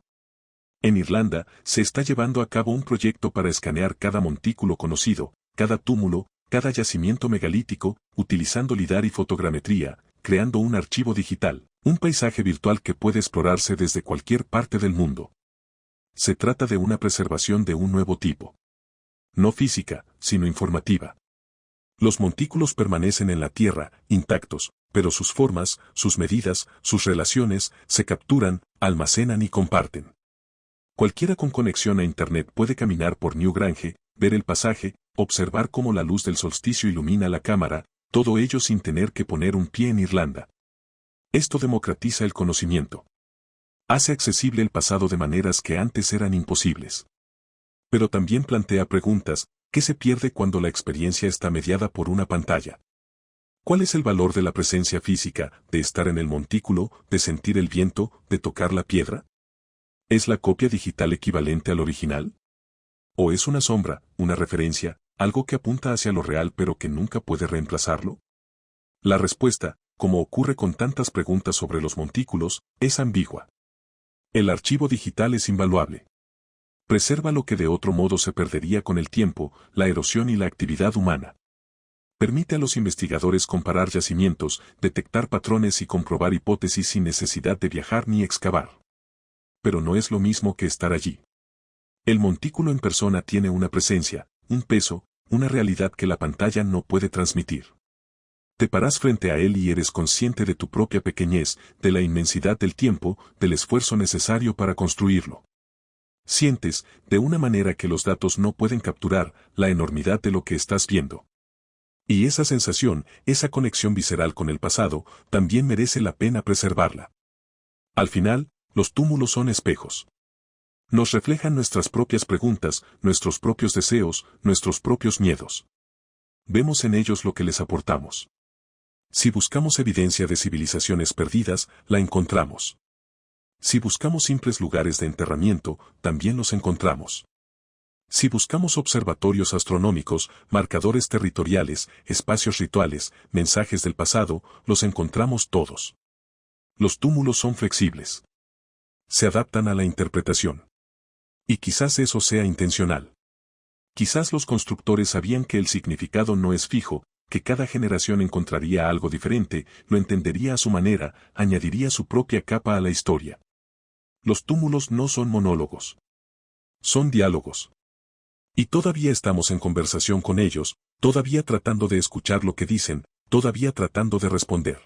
En Irlanda, se está llevando a cabo un proyecto para escanear cada montículo conocido, cada túmulo, cada yacimiento megalítico, utilizando lidar y fotogrametría, creando un archivo digital, un paisaje virtual que puede explorarse desde cualquier parte del mundo. Se trata de una preservación de un nuevo tipo. No física, sino informativa. Los montículos permanecen en la Tierra, intactos, pero sus formas, sus medidas, sus relaciones, se capturan, almacenan y comparten. Cualquiera con conexión a Internet puede caminar por Newgrange, ver el pasaje, observar cómo la luz del solsticio ilumina la cámara, todo ello sin tener que poner un pie en Irlanda. Esto democratiza el conocimiento. Hace accesible el pasado de maneras que antes eran imposibles. Pero también plantea preguntas, ¿qué se pierde cuando la experiencia está mediada por una pantalla? ¿Cuál es el valor de la presencia física, de estar en el montículo, de sentir el viento, de tocar la piedra? ¿Es la copia digital equivalente al original? ¿O es una sombra, una referencia, algo que apunta hacia lo real pero que nunca puede reemplazarlo? La respuesta, como ocurre con tantas preguntas sobre los montículos, es ambigua. El archivo digital es invaluable. Preserva lo que de otro modo se perdería con el tiempo, la erosión y la actividad humana. Permite a los investigadores comparar yacimientos, detectar patrones y comprobar hipótesis sin necesidad de viajar ni excavar. Pero no es lo mismo que estar allí. El montículo en persona tiene una presencia, un peso, una realidad que la pantalla no puede transmitir. Te paras frente a él y eres consciente de tu propia pequeñez, de la inmensidad del tiempo, del esfuerzo necesario para construirlo. Sientes, de una manera que los datos no pueden capturar, la enormidad de lo que estás viendo. Y esa sensación, esa conexión visceral con el pasado, también merece la pena preservarla. Al final, los túmulos son espejos. Nos reflejan nuestras propias preguntas, nuestros propios deseos, nuestros propios miedos. Vemos en ellos lo que les aportamos. Si buscamos evidencia de civilizaciones perdidas, la encontramos. Si buscamos simples lugares de enterramiento, también los encontramos. Si buscamos observatorios astronómicos, marcadores territoriales, espacios rituales, mensajes del pasado, los encontramos todos. Los túmulos son flexibles. Se adaptan a la interpretación. Y quizás eso sea intencional. Quizás los constructores sabían que el significado no es fijo, que cada generación encontraría algo diferente, lo entendería a su manera, añadiría su propia capa a la historia. Los túmulos no son monólogos. Son diálogos. Y todavía estamos en conversación con ellos, todavía tratando de escuchar lo que dicen, todavía tratando de responder.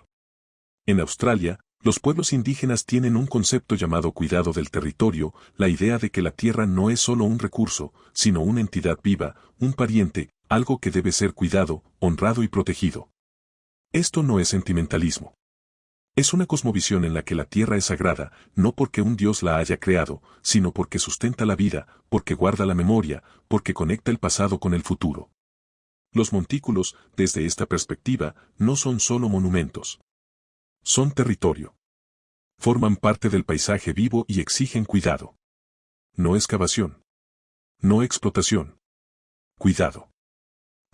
En Australia, los pueblos indígenas tienen un concepto llamado cuidado del territorio, la idea de que la tierra no es solo un recurso, sino una entidad viva, un pariente, algo que debe ser cuidado, honrado y protegido. Esto no es sentimentalismo. Es una cosmovisión en la que la tierra es sagrada, no porque un dios la haya creado, sino porque sustenta la vida, porque guarda la memoria, porque conecta el pasado con el futuro. Los montículos, desde esta perspectiva, no son solo monumentos. Son territorio. Forman parte del paisaje vivo y exigen cuidado. No excavación. No explotación. Cuidado.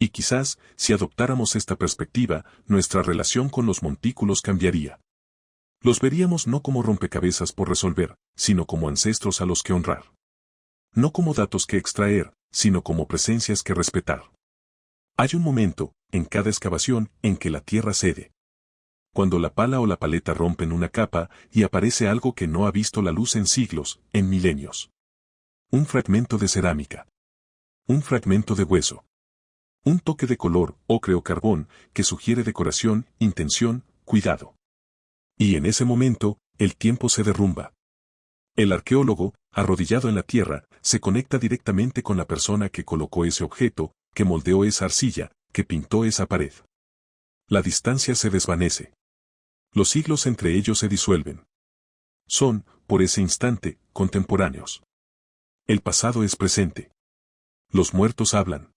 Y quizás, si adoptáramos esta perspectiva, nuestra relación con los montículos cambiaría. Los veríamos no como rompecabezas por resolver, sino como ancestros a los que honrar. No como datos que extraer, sino como presencias que respetar. Hay un momento, en cada excavación, en que la tierra cede. Cuando la pala o la paleta rompen una capa y aparece algo que no ha visto la luz en siglos, en milenios. Un fragmento de cerámica. Un fragmento de hueso. Un toque de color, ocre o carbón, que sugiere decoración, intención, cuidado. Y en ese momento, el tiempo se derrumba. El arqueólogo, arrodillado en la tierra, se conecta directamente con la persona que colocó ese objeto, que moldeó esa arcilla, que pintó esa pared. La distancia se desvanece. Los siglos entre ellos se disuelven. Son, por ese instante, contemporáneos. El pasado es presente. Los muertos hablan.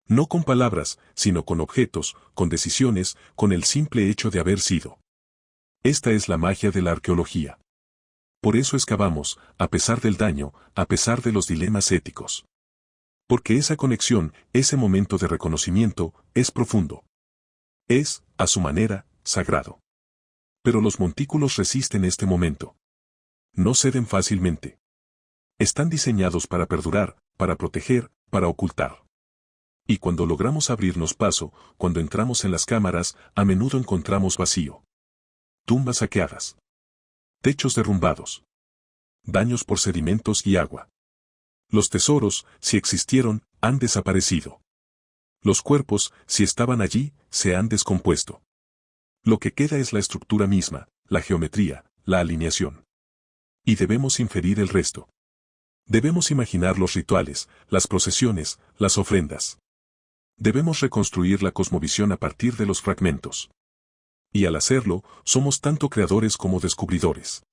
No con palabras, sino con objetos, con decisiones, con el simple hecho de haber sido. Esta es la magia de la arqueología. Por eso excavamos, a pesar del daño, a pesar de los dilemas éticos. Porque esa conexión, ese momento de reconocimiento, es profundo. Es, a su manera, sagrado. Pero los montículos resisten este momento. No ceden fácilmente. Están diseñados para perdurar, para proteger, para ocultar. Y cuando logramos abrirnos paso, cuando entramos en las cámaras, a menudo encontramos vacío. Tumbas saqueadas. Techos derrumbados. Daños por sedimentos y agua. Los tesoros, si existieron, han desaparecido. Los cuerpos, si estaban allí, se han descompuesto. Lo que queda es la estructura misma, la geometría, la alineación. Y debemos inferir el resto. Debemos imaginar los rituales, las procesiones, las ofrendas. Debemos reconstruir la cosmovisión a partir de los fragmentos. Y al hacerlo, somos tanto creadores como descubridores.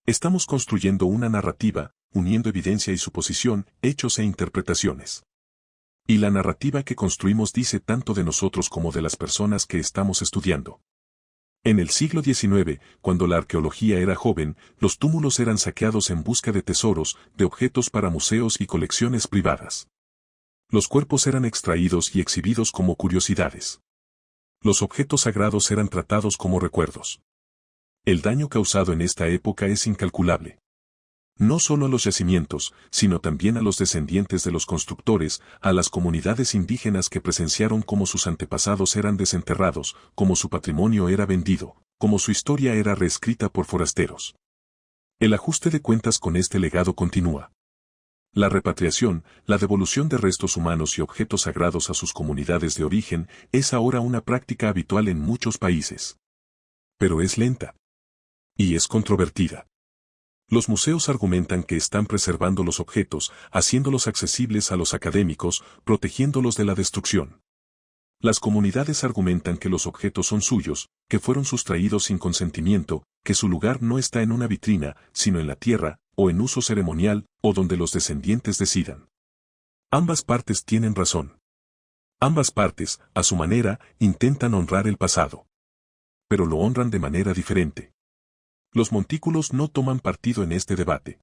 Estamos construyendo una narrativa, uniendo evidencia y suposición, hechos e interpretaciones. Y la narrativa que construimos dice tanto de nosotros como de las personas que estamos estudiando. En el siglo XIX, cuando la arqueología era joven, los túmulos eran saqueados en busca de tesoros, de objetos para museos y colecciones privadas. Los cuerpos eran extraídos y exhibidos como curiosidades. Los objetos sagrados eran tratados como recuerdos. El daño causado en esta época es incalculable. No solo a los yacimientos, sino también a los descendientes de los constructores, a las comunidades indígenas que presenciaron cómo sus antepasados eran desenterrados, cómo su patrimonio era vendido, cómo su historia era reescrita por forasteros. El ajuste de cuentas con este legado continúa. La repatriación, la devolución de restos humanos y objetos sagrados a sus comunidades de origen, es ahora una práctica habitual en muchos países. Pero es lenta. Y es controvertida. Los museos argumentan que están preservando los objetos, haciéndolos accesibles a los académicos, protegiéndolos de la destrucción. Las comunidades argumentan que los objetos son suyos, que fueron sustraídos sin consentimiento, que su lugar no está en una vitrina, sino en la tierra, o en uso ceremonial, o donde los descendientes decidan. Ambas partes tienen razón. Ambas partes, a su manera, intentan honrar el pasado. Pero lo honran de manera diferente. Los montículos no toman partido en este debate.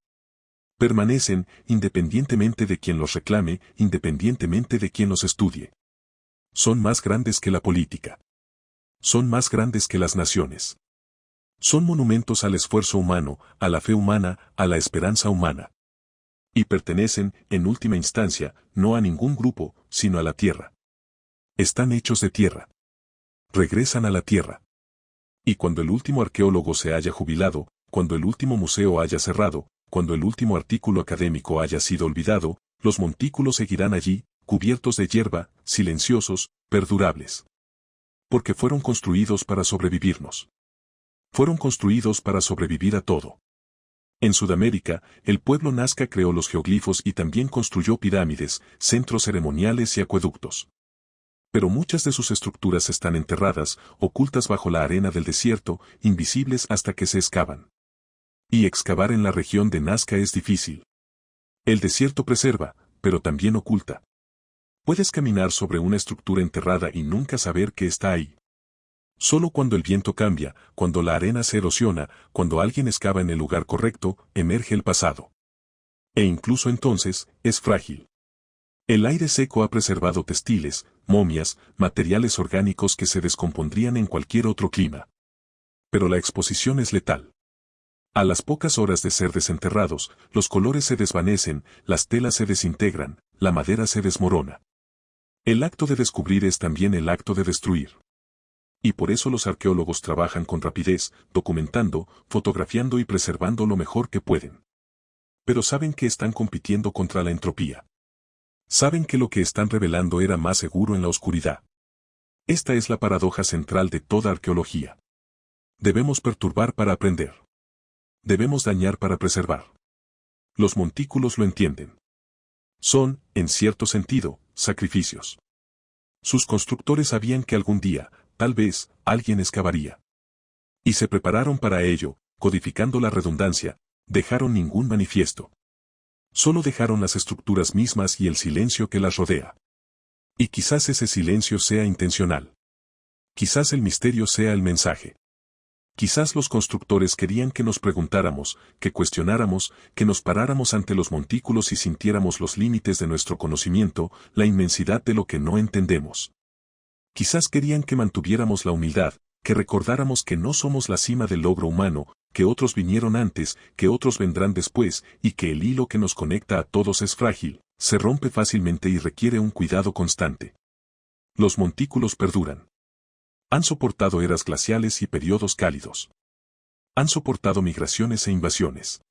Permanecen, independientemente de quien los reclame, independientemente de quien los estudie. Son más grandes que la política. Son más grandes que las naciones. Son monumentos al esfuerzo humano, a la fe humana, a la esperanza humana. Y pertenecen, en última instancia, no a ningún grupo, sino a la tierra. Están hechos de tierra. Regresan a la tierra. Y cuando el último arqueólogo se haya jubilado, cuando el último museo haya cerrado, cuando el último artículo académico haya sido olvidado, los montículos seguirán allí, cubiertos de hierba, silenciosos, perdurables. Porque fueron construidos para sobrevivirnos. Fueron construidos para sobrevivir a todo. En Sudamérica, el pueblo nazca creó los geoglifos y también construyó pirámides, centros ceremoniales y acueductos. Pero muchas de sus estructuras están enterradas, ocultas bajo la arena del desierto, invisibles hasta que se excavan. Y excavar en la región de Nazca es difícil. El desierto preserva, pero también oculta. Puedes caminar sobre una estructura enterrada y nunca saber que está ahí. Solo cuando el viento cambia, cuando la arena se erosiona, cuando alguien excava en el lugar correcto, emerge el pasado. E incluso entonces, es frágil. El aire seco ha preservado textiles, momias, materiales orgánicos que se descompondrían en cualquier otro clima. Pero la exposición es letal. A las pocas horas de ser desenterrados, los colores se desvanecen, las telas se desintegran, la madera se desmorona. El acto de descubrir es también el acto de destruir. Y por eso los arqueólogos trabajan con rapidez, documentando, fotografiando y preservando lo mejor que pueden. Pero saben que están compitiendo contra la entropía. Saben que lo que están revelando era más seguro en la oscuridad. Esta es la paradoja central de toda arqueología. Debemos perturbar para aprender. Debemos dañar para preservar. Los montículos lo entienden. Son, en cierto sentido, sacrificios. Sus constructores sabían que algún día, tal vez, alguien excavaría. Y se prepararon para ello, codificando la redundancia, dejaron ningún manifiesto. Solo dejaron las estructuras mismas y el silencio que las rodea. Y quizás ese silencio sea intencional. Quizás el misterio sea el mensaje. Quizás los constructores querían que nos preguntáramos, que cuestionáramos, que nos paráramos ante los montículos y sintiéramos los límites de nuestro conocimiento, la inmensidad de lo que no entendemos. Quizás querían que mantuviéramos la humildad, que recordáramos que no somos la cima del logro humano, que otros vinieron antes, que otros vendrán después, y que el hilo que nos conecta a todos es frágil, se rompe fácilmente y requiere un cuidado constante. Los montículos perduran. Han soportado eras glaciales y periodos cálidos. Han soportado migraciones e invasiones.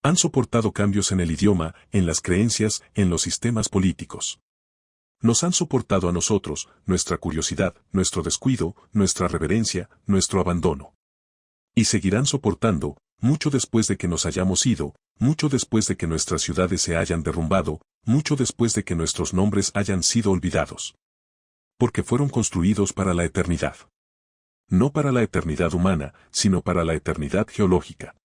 Han soportado cambios en el idioma, en las creencias, en los sistemas políticos. Nos han soportado a nosotros, nuestra curiosidad, nuestro descuido, nuestra reverencia, nuestro abandono. Y seguirán soportando, mucho después de que nos hayamos ido, mucho después de que nuestras ciudades se hayan derrumbado, mucho después de que nuestros nombres hayan sido olvidados. Porque fueron construidos para la eternidad. No para la eternidad humana, sino para la eternidad geológica.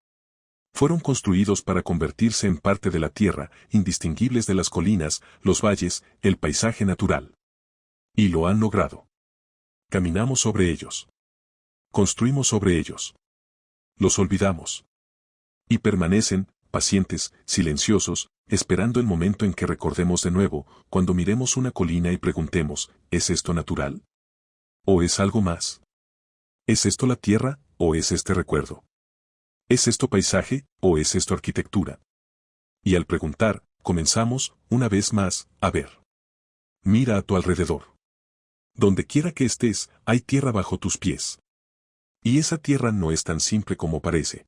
Fueron construidos para convertirse en parte de la tierra, indistinguibles de las colinas, los valles, el paisaje natural. Y lo han logrado. Caminamos sobre ellos. Construimos sobre ellos. Los olvidamos. Y permanecen, pacientes, silenciosos, esperando el momento en que recordemos de nuevo, cuando miremos una colina y preguntemos, ¿es esto natural? ¿O es algo más? ¿Es esto la tierra, o es este recuerdo? ¿Es esto paisaje, o es esto arquitectura? Y al preguntar, comenzamos, una vez más, a ver. Mira a tu alrededor. Donde quiera que estés, hay tierra bajo tus pies. Y esa tierra no es tan simple como parece.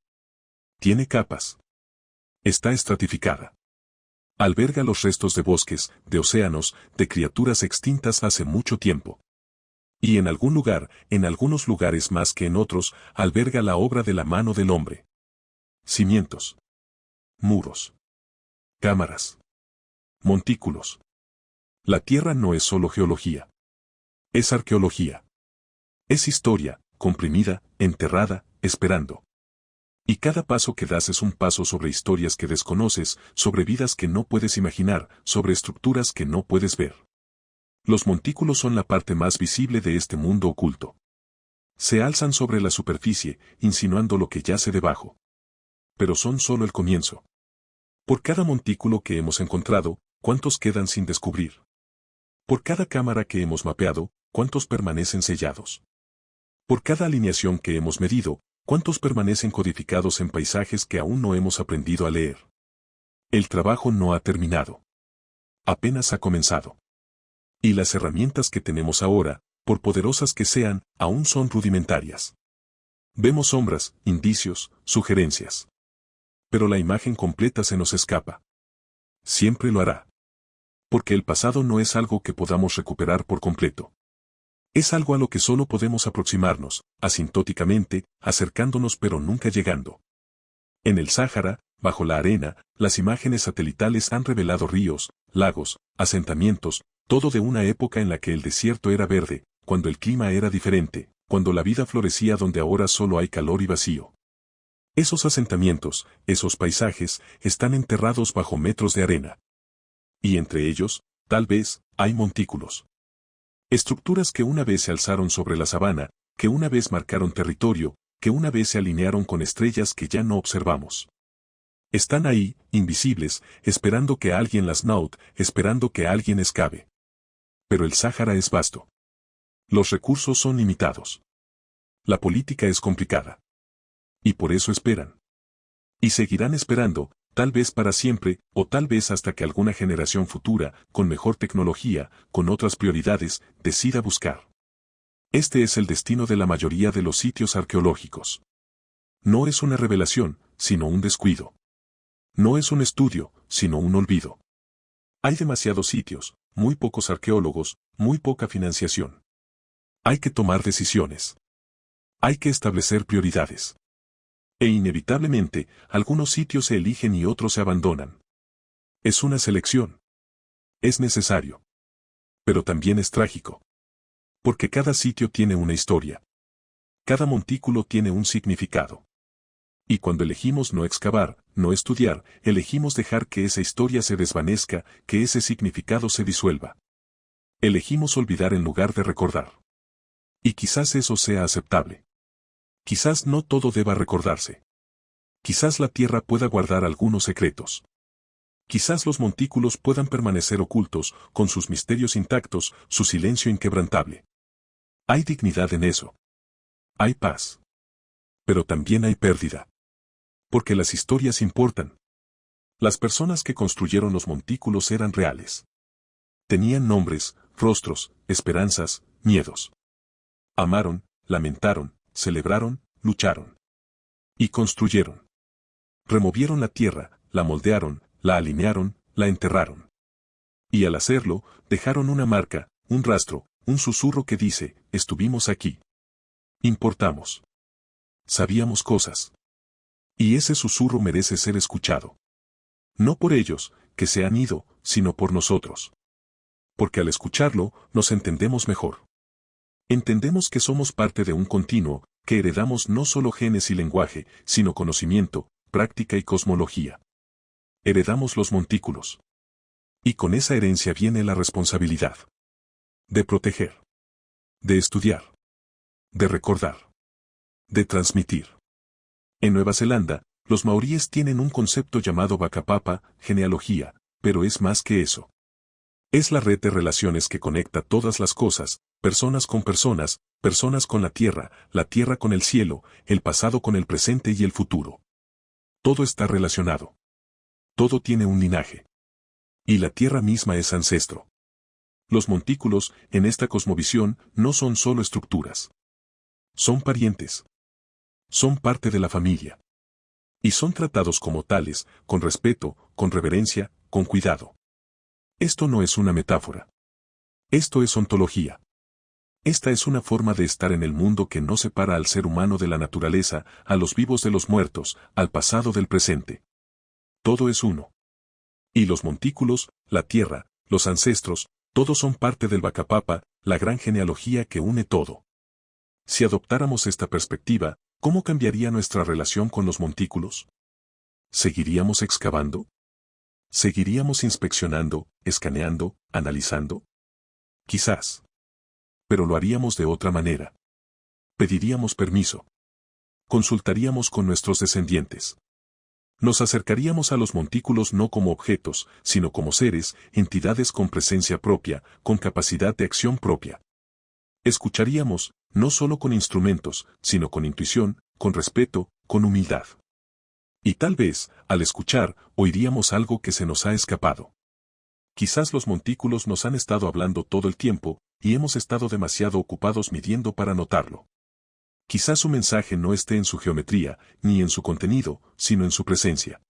Tiene capas. Está estratificada. Alberga los restos de bosques, de océanos, de criaturas extintas hace mucho tiempo. Y en algún lugar, en algunos lugares más que en otros, alberga la obra de la mano del hombre. Cimientos. Muros. Cámaras. Montículos. La tierra no es solo geología. Es arqueología. Es historia, comprimida, enterrada, esperando. Y cada paso que das es un paso sobre historias que desconoces, sobre vidas que no puedes imaginar, sobre estructuras que no puedes ver. Los montículos son la parte más visible de este mundo oculto. Se alzan sobre la superficie, insinuando lo que yace debajo. Pero son solo el comienzo. Por cada montículo que hemos encontrado, ¿cuántos quedan sin descubrir? Por cada cámara que hemos mapeado, ¿cuántos permanecen sellados? Por cada alineación que hemos medido, ¿cuántos permanecen codificados en paisajes que aún no hemos aprendido a leer? El trabajo no ha terminado. Apenas ha comenzado. Y las herramientas que tenemos ahora, por poderosas que sean, aún son rudimentarias. Vemos sombras, indicios, sugerencias. Pero la imagen completa se nos escapa. Siempre lo hará. Porque el pasado no es algo que podamos recuperar por completo. Es algo a lo que solo podemos aproximarnos, asintóticamente, acercándonos pero nunca llegando. En el Sáhara, bajo la arena, las imágenes satelitales han revelado ríos, lagos, asentamientos, todo de una época en la que el desierto era verde, cuando el clima era diferente, cuando la vida florecía donde ahora solo hay calor y vacío. Esos asentamientos, esos paisajes, están enterrados bajo metros de arena. Y entre ellos, tal vez, hay montículos. Estructuras que una vez se alzaron sobre la sabana, que una vez marcaron territorio, que una vez se alinearon con estrellas que ya no observamos. Están ahí, invisibles, esperando que alguien las note, esperando que alguien excave. Pero el Sáhara es vasto. Los recursos son limitados. La política es complicada. Y por eso esperan. Y seguirán esperando, tal vez para siempre, o tal vez hasta que alguna generación futura, con mejor tecnología, con otras prioridades, decida buscar. Este es el destino de la mayoría de los sitios arqueológicos. No es una revelación, sino un descuido. No es un estudio, sino un olvido. Hay demasiados sitios, muy pocos arqueólogos, muy poca financiación. Hay que tomar decisiones. Hay que establecer prioridades. E inevitablemente, algunos sitios se eligen y otros se abandonan. Es una selección. Es necesario. Pero también es trágico. Porque cada sitio tiene una historia. Cada montículo tiene un significado. Y cuando elegimos no excavar, no estudiar, elegimos dejar que esa historia se desvanezca, que ese significado se disuelva. Elegimos olvidar en lugar de recordar. Y quizás eso sea aceptable. Quizás no todo deba recordarse. Quizás la tierra pueda guardar algunos secretos. Quizás los montículos puedan permanecer ocultos, con sus misterios intactos, su silencio inquebrantable. Hay dignidad en eso. Hay paz. Pero también hay pérdida. Porque las historias importan. Las personas que construyeron los montículos eran reales. Tenían nombres, rostros, esperanzas, miedos. Amaron, lamentaron, celebraron, lucharon. Y construyeron. Removieron la tierra, la moldearon, la alinearon, la enterraron. Y al hacerlo, dejaron una marca, un rastro, un susurro que dice, estuvimos aquí. Importamos. Sabíamos cosas. Y ese susurro merece ser escuchado. No por ellos, que se han ido, sino por nosotros. Porque al escucharlo, nos entendemos mejor. Entendemos que somos parte de un continuo, que heredamos no solo genes y lenguaje, sino conocimiento, práctica y cosmología. Heredamos los montículos. Y con esa herencia viene la responsabilidad. De proteger. De estudiar. De recordar. De transmitir. En Nueva Zelanda, los maoríes tienen un concepto llamado Whakapapa, genealogía, pero es más que eso. Es la red de relaciones que conecta todas las cosas, personas con personas, personas con la tierra con el cielo, el pasado con el presente y el futuro. Todo está relacionado. Todo tiene un linaje. Y la tierra misma es ancestro. Los montículos, en esta cosmovisión, no son solo estructuras. Son parientes. Son parte de la familia. Y son tratados como tales, con respeto, con reverencia, con cuidado. Esto no es una metáfora. Esto es ontología. Esta es una forma de estar en el mundo que no separa al ser humano de la naturaleza, a los vivos de los muertos, al pasado del presente. Todo es uno. Y los montículos, la tierra, los ancestros, todos son parte del Whakapapa, la gran genealogía que une todo. Si adoptáramos esta perspectiva, ¿cómo cambiaría nuestra relación con los montículos? ¿Seguiríamos excavando? ¿Seguiríamos inspeccionando, escaneando, analizando? Quizás. Pero lo haríamos de otra manera. Pediríamos permiso. Consultaríamos con nuestros descendientes. Nos acercaríamos a los montículos no como objetos, sino como seres, entidades con presencia propia, con capacidad de acción propia. Escucharíamos, no solo con instrumentos, sino con intuición, con respeto, con humildad. Y tal vez, al escuchar, oiríamos algo que se nos ha escapado. Quizás los montículos nos han estado hablando todo el tiempo, y hemos estado demasiado ocupados midiendo para notarlo. Quizás su mensaje no esté en su geometría, ni en su contenido, sino en su presencia.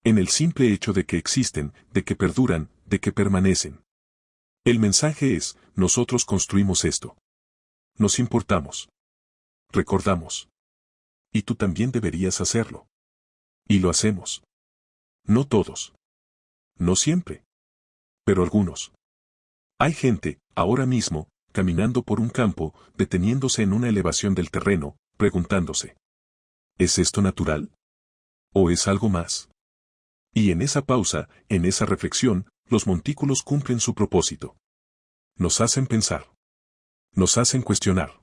En el simple hecho de que existen, de que perduran, de que permanecen. El mensaje es, nosotros construimos esto. Nos importamos. Recordamos. Y tú también deberías hacerlo. Y lo hacemos. No todos. No siempre. Pero algunos. Hay gente, ahora mismo, caminando por un campo, deteniéndose en una elevación del terreno, preguntándose. ¿Es esto natural? ¿O es algo más? Y en esa pausa, en esa reflexión, los montículos cumplen su propósito. Nos hacen pensar. Nos hacen cuestionar.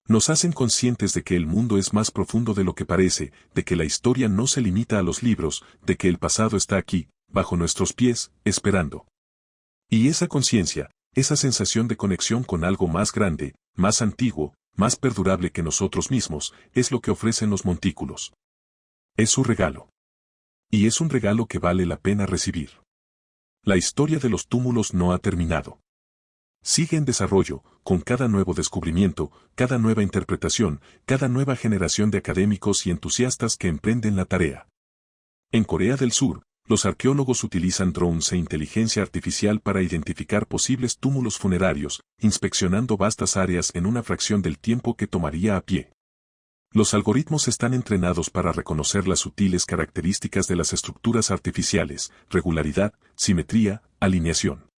Nos hacen conscientes de que el mundo es más profundo de lo que parece, de que la historia no se limita a los libros, de que el pasado está aquí, bajo nuestros pies, esperando. Y esa conciencia, esa sensación de conexión con algo más grande, más antiguo, más perdurable que nosotros mismos, es lo que ofrecen los montículos. Es su regalo. Y es un regalo que vale la pena recibir. La historia de los túmulos no ha terminado. Sigue en desarrollo, con cada nuevo descubrimiento, cada nueva interpretación, cada nueva generación de académicos y entusiastas que emprenden la tarea. En Corea del Sur, Los arqueólogos utilizan drones e inteligencia artificial para identificar posibles túmulos funerarios, inspeccionando vastas áreas en una fracción del tiempo que tomaría a pie. Los algoritmos están entrenados para reconocer las sutiles características de las estructuras artificiales, regularidad, simetría, alineación.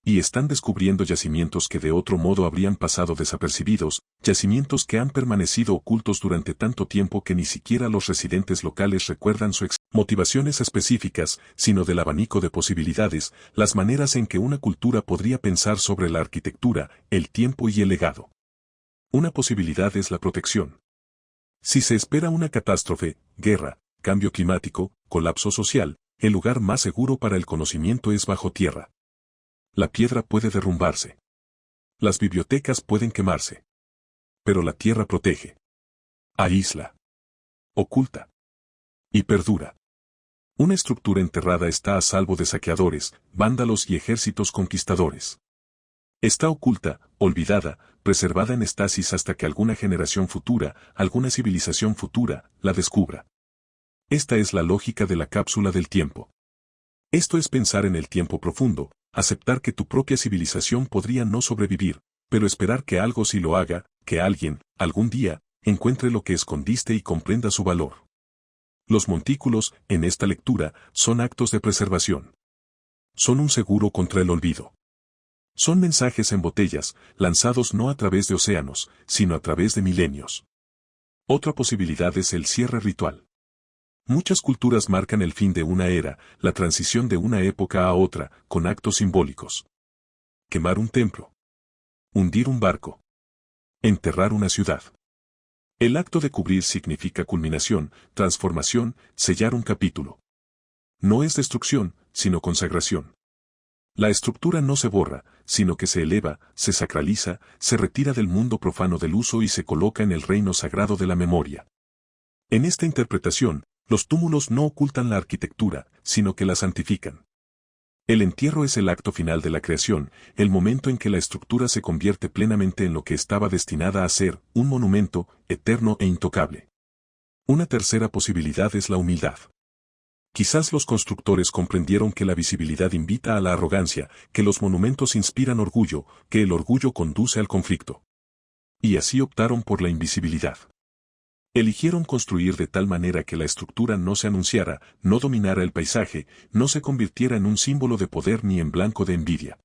Y están descubriendo yacimientos que de otro modo habrían pasado desapercibidos, yacimientos que han permanecido ocultos durante tanto tiempo que ni siquiera los residentes locales recuerdan sus motivaciones específicas, sino del abanico de posibilidades, las maneras en que una cultura podría pensar sobre la arquitectura, el tiempo y el legado. Una posibilidad es la protección. Si se espera una catástrofe, guerra, cambio climático, colapso social, el lugar más seguro para el conocimiento es bajo tierra. La piedra puede derrumbarse. Las bibliotecas pueden quemarse. Pero la tierra protege. Aísla. Oculta. Y perdura. Una estructura enterrada está a salvo de saqueadores, vándalos y ejércitos conquistadores. Está oculta, olvidada, preservada en estasis hasta que alguna generación futura, alguna civilización futura, la descubra. Esta es la lógica de la cápsula del tiempo. Esto es pensar en el tiempo profundo, aceptar que tu propia civilización podría no sobrevivir, pero esperar que algo sí lo haga, que alguien, algún día, encuentre lo que escondiste y comprenda su valor. Los montículos, en esta lectura, son actos de preservación. Son un seguro contra el olvido. Son mensajes en botellas, lanzados no a través de océanos, sino a través de milenios. Otra posibilidad es el cierre ritual. Muchas culturas marcan el fin de una era, la transición de una época a otra, con actos simbólicos. Quemar un templo. Hundir un barco. Enterrar una ciudad. El acto de cubrir significa culminación, transformación, sellar un capítulo. No es destrucción, sino consagración. La estructura no se borra, sino que se eleva, se sacraliza, se retira del mundo profano del uso y se coloca en el reino sagrado de la memoria. En esta interpretación, los túmulos no ocultan la arquitectura, sino que la santifican. El entierro es el acto final de la creación, el momento en que la estructura se convierte plenamente en lo que estaba destinada a ser, un monumento, eterno e intocable. Una tercera posibilidad es la humildad. Quizás los constructores comprendieron que la visibilidad invita a la arrogancia, que los monumentos inspiran orgullo, que el orgullo conduce al conflicto. Y así optaron por la invisibilidad. Eligieron construir de tal manera que la estructura no se anunciara, no dominara el paisaje, no se convirtiera en un símbolo de poder ni en blanco de envidia.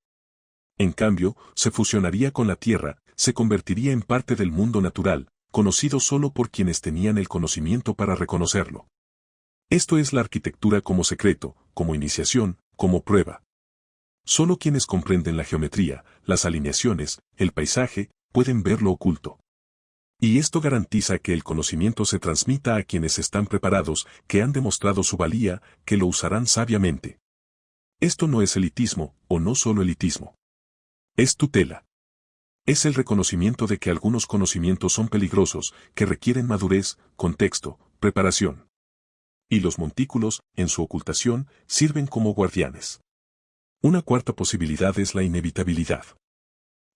En cambio, se fusionaría con la tierra, se convertiría en parte del mundo natural, conocido solo por quienes tenían el conocimiento para reconocerlo. Esto es la arquitectura como secreto, como iniciación, como prueba. Solo quienes comprenden la geometría, las alineaciones, el paisaje, pueden ver lo oculto. Y esto garantiza que el conocimiento se transmita a quienes están preparados, que han demostrado su valía, que lo usarán sabiamente. Esto no es elitismo, o no solo elitismo. Es tutela. Es el reconocimiento de que algunos conocimientos son peligrosos, que requieren madurez, contexto, preparación. Y los montículos, en su ocultación, sirven como guardianes. Una cuarta posibilidad es la inevitabilidad.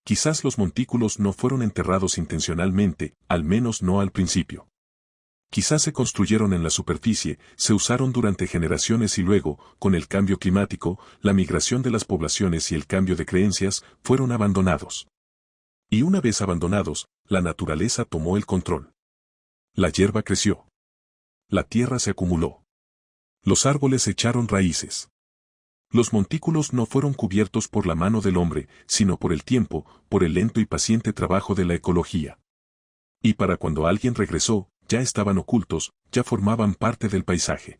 Quizás los montículos no fueron enterrados intencionalmente, al menos no al principio. Quizás se construyeron en la superficie, se usaron durante generaciones y luego, con el cambio climático, la migración de las poblaciones y el cambio de creencias, fueron abandonados. Y una vez abandonados, la naturaleza tomó el control. La hierba creció. La tierra se acumuló. Los árboles echaron raíces. Los montículos no fueron cubiertos por la mano del hombre, sino por el tiempo, por el lento y paciente trabajo de la ecología. Y para cuando alguien regresó, ya estaban ocultos, ya formaban parte del paisaje.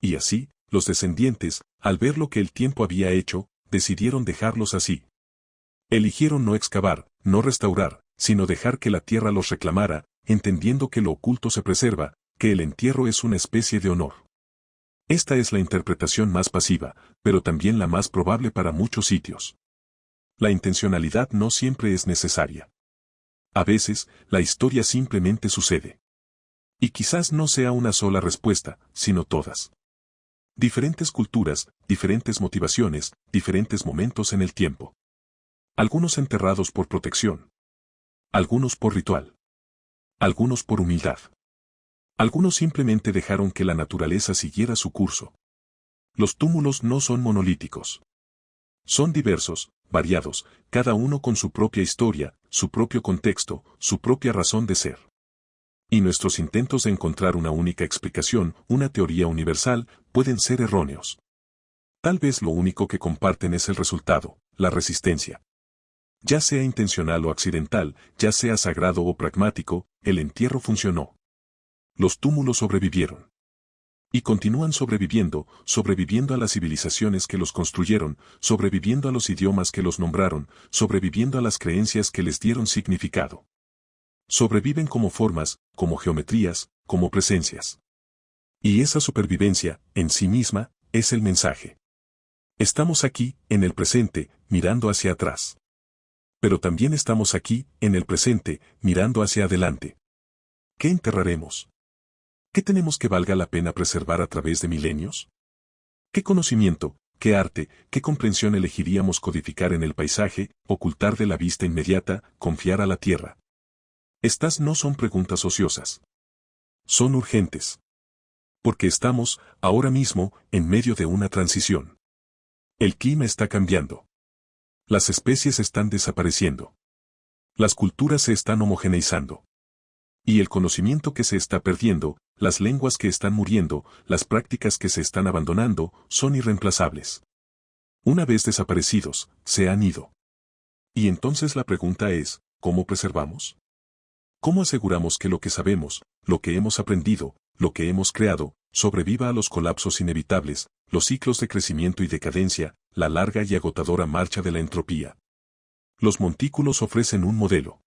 Y así, los descendientes, al ver lo que el tiempo había hecho, decidieron dejarlos así. Eligieron no excavar, no restaurar, sino dejar que la tierra los reclamara, entendiendo que lo oculto se preserva, que el entierro es una especie de honor. Esta es la interpretación más pasiva, pero también la más probable para muchos sitios. La intencionalidad no siempre es necesaria. A veces, la historia simplemente sucede. Y quizás no sea una sola respuesta, sino todas. Diferentes culturas, diferentes motivaciones, diferentes momentos en el tiempo. Algunos enterrados por protección. Algunos por ritual. Algunos por humildad. Algunos simplemente dejaron que la naturaleza siguiera su curso. Los túmulos no son monolíticos. Son diversos, variados, cada uno con su propia historia, su propio contexto, su propia razón de ser. Y nuestros intentos de encontrar una única explicación, una teoría universal, pueden ser erróneos. Tal vez lo único que comparten es el resultado, la resistencia. Ya sea intencional o accidental, ya sea sagrado o pragmático, el entierro funcionó. Los túmulos sobrevivieron. Y continúan sobreviviendo, sobreviviendo a las civilizaciones que los construyeron, sobreviviendo a los idiomas que los nombraron, sobreviviendo a las creencias que les dieron significado. Sobreviven como formas, como geometrías, como presencias. Y esa supervivencia, en sí misma, es el mensaje. Estamos aquí, en el presente, mirando hacia atrás. Pero también estamos aquí, en el presente, mirando hacia adelante. ¿Qué enterraremos? ¿Qué tenemos que valga la pena preservar a través de milenios? ¿Qué conocimiento, qué arte, qué comprensión elegiríamos codificar en el paisaje, ocultar de la vista inmediata, confiar a la tierra? Estas no son preguntas ociosas. Son urgentes. Porque estamos, ahora mismo, en medio de una transición. El clima está cambiando. Las especies están desapareciendo. Las culturas se están homogeneizando. Y el conocimiento que se está perdiendo, las lenguas que están muriendo, las prácticas que se están abandonando, son irreemplazables. Una vez desaparecidos, se han ido. Y entonces la pregunta es, ¿cómo preservamos? ¿Cómo aseguramos que lo que sabemos, lo que hemos aprendido, lo que hemos creado, sobreviva a los colapsos inevitables, los ciclos de crecimiento y decadencia, la larga y agotadora marcha de la entropía? Los montículos ofrecen un modelo.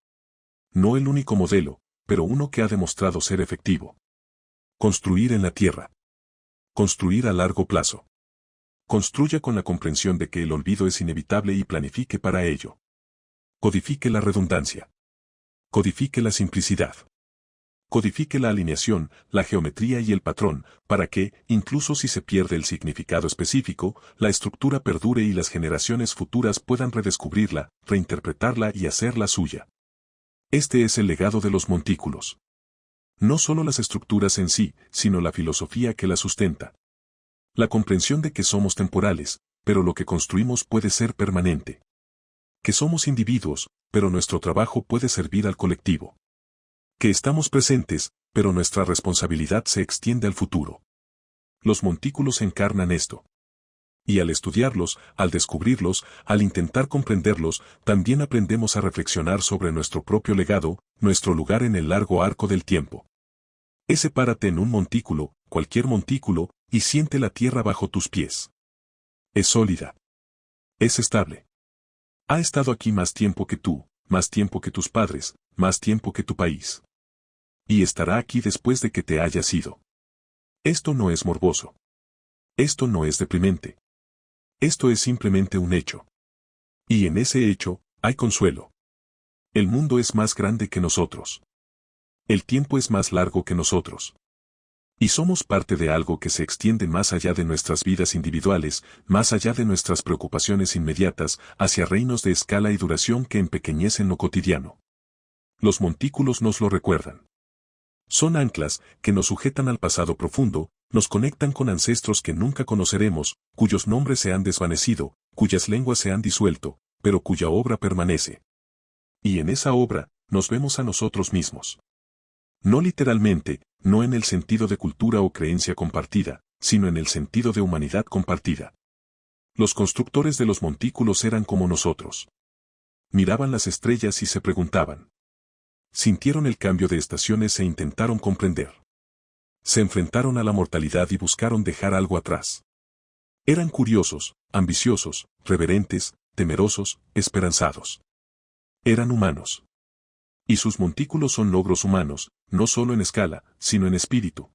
No el único modelo, pero uno que ha demostrado ser efectivo. Construir en la tierra. Construir a largo plazo. Construya con la comprensión de que el olvido es inevitable y planifique para ello. Codifique la redundancia. Codifique la simplicidad. Codifique la alineación, la geometría y el patrón, para que, incluso si se pierde el significado específico, la estructura perdure y las generaciones futuras puedan redescubrirla, reinterpretarla y hacerla suya. Este es el legado de los montículos. No solo las estructuras en sí, sino la filosofía que las sustenta. La comprensión de que somos temporales, pero lo que construimos puede ser permanente. Que somos individuos, pero nuestro trabajo puede servir al colectivo. Que estamos presentes, pero nuestra responsabilidad se extiende al futuro. Los montículos encarnan esto. Y al estudiarlos, al descubrirlos, al intentar comprenderlos, también aprendemos a reflexionar sobre nuestro propio legado, nuestro lugar en el largo arco del tiempo. Párate en un montículo, cualquier montículo, y siente la tierra bajo tus pies. Es sólida. Es estable. Ha estado aquí más tiempo que tú, más tiempo que tus padres, más tiempo que tu país. Y estará aquí después de que te hayas ido. Esto no es morboso. Esto no es deprimente. Esto es simplemente un hecho. Y en ese hecho, hay consuelo. El mundo es más grande que nosotros. El tiempo es más largo que nosotros. Y somos parte de algo que se extiende más allá de nuestras vidas individuales, más allá de nuestras preocupaciones inmediatas, hacia reinos de escala y duración que empequeñecen lo cotidiano. Los montículos nos lo recuerdan. Son anclas que nos sujetan al pasado profundo, nos conectan con ancestros que nunca conoceremos, cuyos nombres se han desvanecido, cuyas lenguas se han disuelto, pero cuya obra permanece. Y en esa obra, nos vemos a nosotros mismos. No literalmente, no en el sentido de cultura o creencia compartida, sino en el sentido de humanidad compartida. Los constructores de los montículos eran como nosotros. Miraban las estrellas y se preguntaban. Sintieron el cambio de estaciones e intentaron comprender. Se enfrentaron a la mortalidad y buscaron dejar algo atrás. Eran curiosos, ambiciosos, reverentes, temerosos, esperanzados. Eran humanos. Y sus montículos son logros humanos, no solo en escala, sino en espíritu.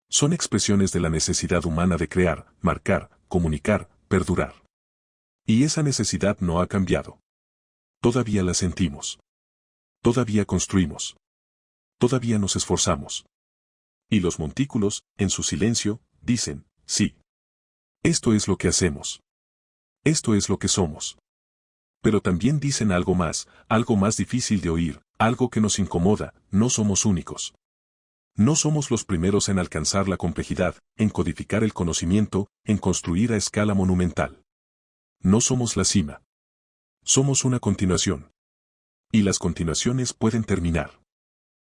Son expresiones de la necesidad humana de crear, marcar, comunicar, perdurar. Y esa necesidad no ha cambiado. Todavía la sentimos. Todavía construimos. Todavía nos esforzamos. Y los montículos, en su silencio, dicen, sí. Esto es lo que hacemos. Esto es lo que somos. Pero también dicen algo más difícil de oír, algo que nos incomoda, no somos únicos. No somos los primeros en alcanzar la complejidad, en codificar el conocimiento, en construir a escala monumental. No somos la cima. Somos una continuación. Y las continuaciones pueden terminar.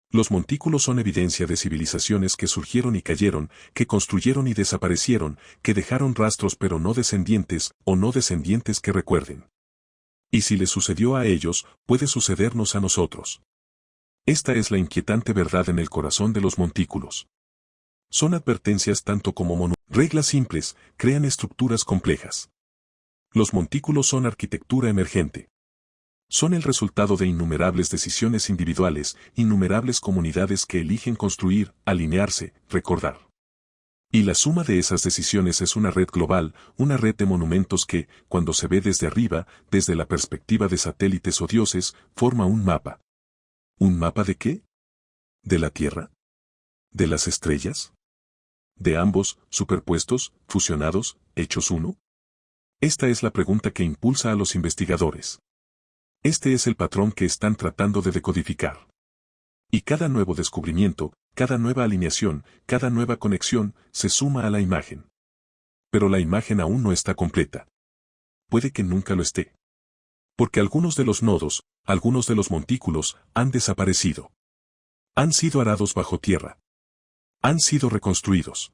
Los montículos son evidencia de civilizaciones que surgieron y cayeron, que construyeron y desaparecieron, que dejaron rastros pero no descendientes, o no descendientes que recuerden. Y si les sucedió a ellos, puede sucedernos a nosotros. Esta es la inquietante verdad en el corazón de los montículos. Son advertencias tanto como reglas simples, crean estructuras complejas. Los montículos son arquitectura emergente. Son el resultado de innumerables decisiones individuales, innumerables comunidades que eligen construir, alinearse, recordar. Y la suma de esas decisiones es una red global, una red de monumentos que, cuando se ve desde arriba, desde la perspectiva de satélites o dioses, forma un mapa. ¿Un mapa de qué? ¿De la Tierra? ¿De las estrellas? ¿De ambos, superpuestos, fusionados, hechos uno? Esta es la pregunta que impulsa a los investigadores. Este es el patrón que están tratando de decodificar. Y cada nuevo descubrimiento, cada nueva alineación, cada nueva conexión, se suma a la imagen. Pero la imagen aún no está completa. Puede que nunca lo esté. Porque algunos de los nodos, algunos de los montículos, han desaparecido. Han sido arados bajo tierra. Han sido reconstruidos.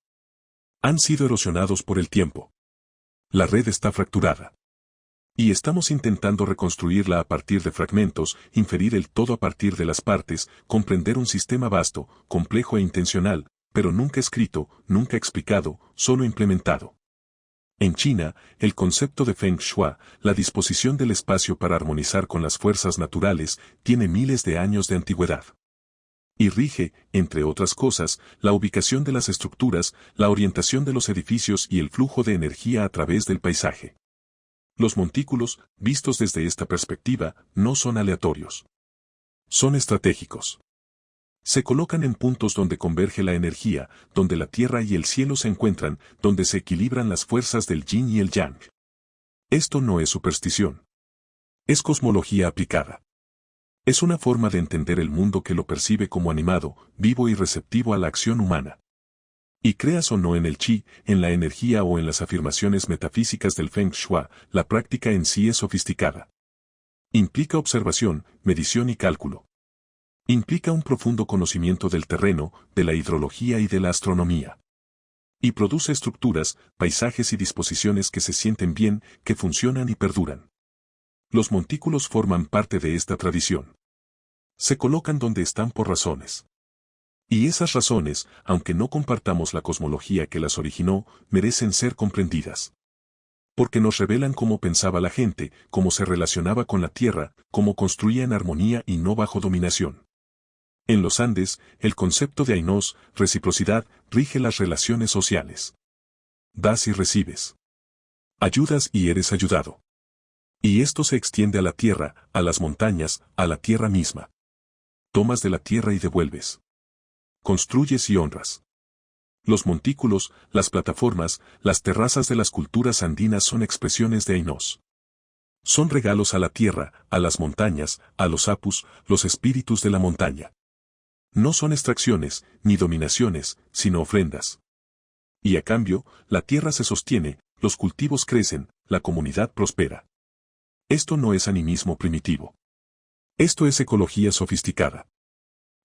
Han sido erosionados por el tiempo. La red está fracturada. Y estamos intentando reconstruirla a partir de fragmentos, inferir el todo a partir de las partes, comprender un sistema vasto, complejo e intencional, pero nunca escrito, nunca explicado, solo implementado. En China, el concepto de Feng Shui, la disposición del espacio para armonizar con las fuerzas naturales, tiene miles de años de antigüedad. Y rige, entre otras cosas, la ubicación de las estructuras, la orientación de los edificios y el flujo de energía a través del paisaje. Los montículos, vistos desde esta perspectiva, no son aleatorios. Son estratégicos. Se colocan en puntos donde converge la energía, donde la tierra y el cielo se encuentran, donde se equilibran las fuerzas del yin y el yang. Esto no es superstición. Es cosmología aplicada. Es una forma de entender el mundo que lo percibe como animado, vivo y receptivo a la acción humana. Y creas o no en el chi, en la energía o en las afirmaciones metafísicas del Feng Shui, la práctica en sí es sofisticada. Implica observación, medición y cálculo. Implica un profundo conocimiento del terreno, de la hidrología y de la astronomía. Y produce estructuras, paisajes y disposiciones que se sienten bien, que funcionan y perduran. Los montículos forman parte de esta tradición. Se colocan donde están por razones. Y esas razones, aunque no compartamos la cosmología que las originó, merecen ser comprendidas. Porque nos revelan cómo pensaba la gente, cómo se relacionaba con la tierra, cómo construía en armonía y no bajo dominación. En los Andes, el concepto de ainos, reciprocidad, rige las relaciones sociales. Das y recibes. Ayudas y eres ayudado. Y esto se extiende a la tierra, a las montañas, a la tierra misma. Tomas de la tierra y devuelves. Construyes y honras. Los montículos, las plataformas, las terrazas de las culturas andinas son expresiones de ainos. Son regalos a la tierra, a las montañas, a los apus, los espíritus de la montaña. No son extracciones, ni dominaciones, sino ofrendas. Y a cambio, la tierra se sostiene, los cultivos crecen, la comunidad prospera. Esto no es animismo primitivo. Esto es ecología sofisticada.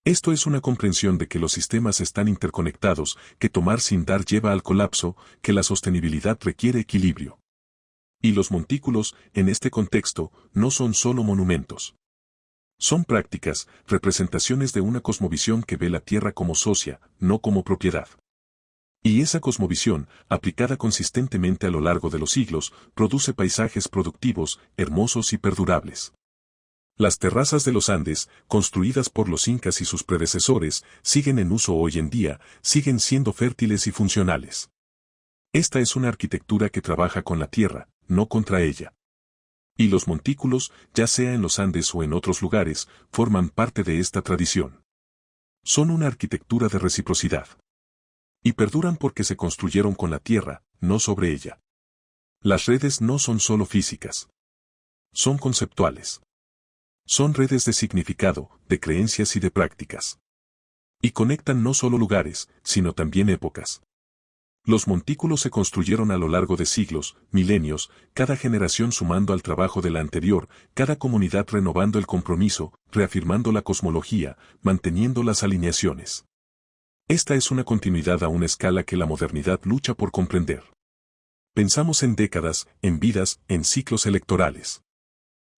Esto es una comprensión de que los sistemas están interconectados, que tomar sin dar lleva al colapso, que la sostenibilidad requiere equilibrio. Y los montículos, en este contexto, no son solo monumentos. Son prácticas, representaciones de una cosmovisión que ve la tierra como socia, no como propiedad. Y esa cosmovisión, aplicada consistentemente a lo largo de los siglos, produce paisajes productivos, hermosos y perdurables. Las terrazas de los Andes, construidas por los incas y sus predecesores, siguen en uso hoy en día, siguen siendo fértiles y funcionales. Esta es una arquitectura que trabaja con la tierra, no contra ella. Y los montículos, ya sea en los Andes o en otros lugares, forman parte de esta tradición. Son una arquitectura de reciprocidad. Y perduran porque se construyeron con la tierra, no sobre ella. Las redes no son solo físicas. Son conceptuales. Son redes de significado, de creencias y de prácticas. Y conectan no solo lugares, sino también épocas. Los montículos se construyeron a lo largo de siglos, milenios, cada generación sumando al trabajo de la anterior, cada comunidad renovando el compromiso, reafirmando la cosmología, manteniendo las alineaciones. Esta es una continuidad a una escala que la modernidad lucha por comprender. Pensamos en décadas, en vidas, en ciclos electorales.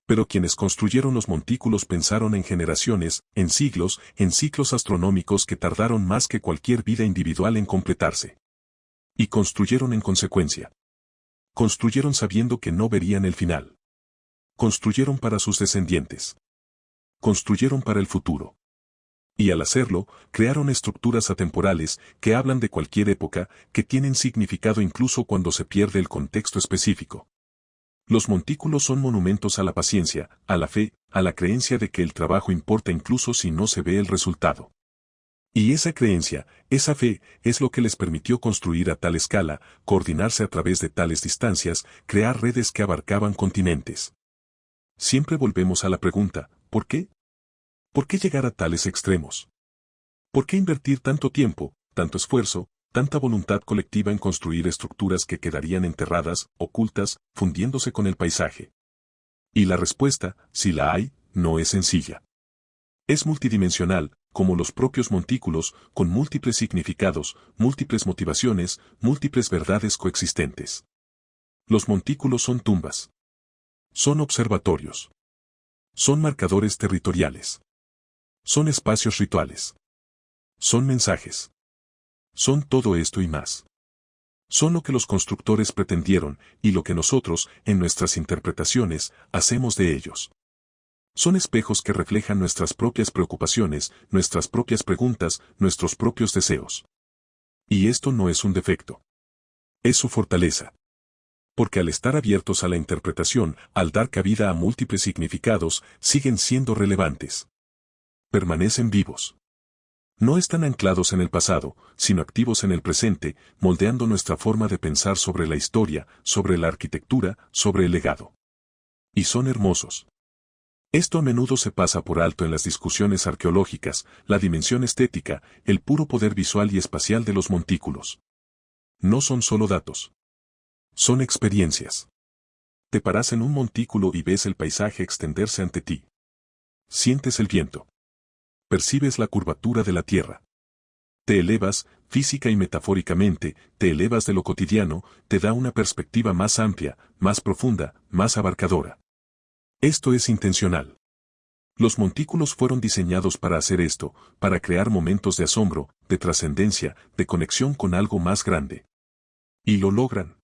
Pero quienes construyeron los montículos pensaron en generaciones, en ciclos astronómicos que tardaron más que cualquier vida individual en completarse. Y construyeron en consecuencia. Construyeron sabiendo que no verían el final. Construyeron para sus descendientes. Construyeron para el futuro. Y al hacerlo, crearon estructuras atemporales que hablan de cualquier época, que tienen significado incluso cuando se pierde el contexto específico. Los montículos son monumentos a la paciencia, a la fe, a la creencia de que el trabajo importa incluso si no se ve el resultado. Y esa creencia, esa fe, es lo que les permitió construir a tal escala, coordinarse a través de tales distancias, crear redes que abarcaban continentes. Siempre volvemos a la pregunta, ¿por qué? ¿Por qué llegar a tales extremos? ¿Por qué invertir tanto tiempo, tanto esfuerzo, tanta voluntad colectiva en construir estructuras que quedarían enterradas, ocultas, fundiéndose con el paisaje? Y la respuesta, si la hay, no es sencilla. Es multidimensional, como los propios montículos, con múltiples significados, múltiples motivaciones, múltiples verdades coexistentes. Los montículos son tumbas. Son observatorios. Son marcadores territoriales. Son espacios rituales. Son mensajes. Son todo esto y más. Son lo que los constructores pretendieron y lo que nosotros, en nuestras interpretaciones, hacemos de ellos. Son espejos que reflejan nuestras propias preocupaciones, nuestras propias preguntas, nuestros propios deseos. Y esto no es un defecto. Es su fortaleza. Porque al estar abiertos a la interpretación, al dar cabida a múltiples significados, siguen siendo relevantes. Permanecen vivos. No están anclados en el pasado, sino activos en el presente, moldeando nuestra forma de pensar sobre la historia, sobre la arquitectura, sobre el legado. Y son hermosos. Esto a menudo se pasa por alto en las discusiones arqueológicas, la dimensión estética, el puro poder visual y espacial de los montículos. No son solo datos. Son experiencias. Te paras en un montículo y ves el paisaje extenderse ante ti. Sientes el viento. Percibes la curvatura de la tierra. Te elevas, física y metafóricamente, te elevas de lo cotidiano, te da una perspectiva más amplia, más profunda, más abarcadora. Esto es intencional. Los montículos fueron diseñados para hacer esto, para crear momentos de asombro, de trascendencia, de conexión con algo más grande. Y lo logran.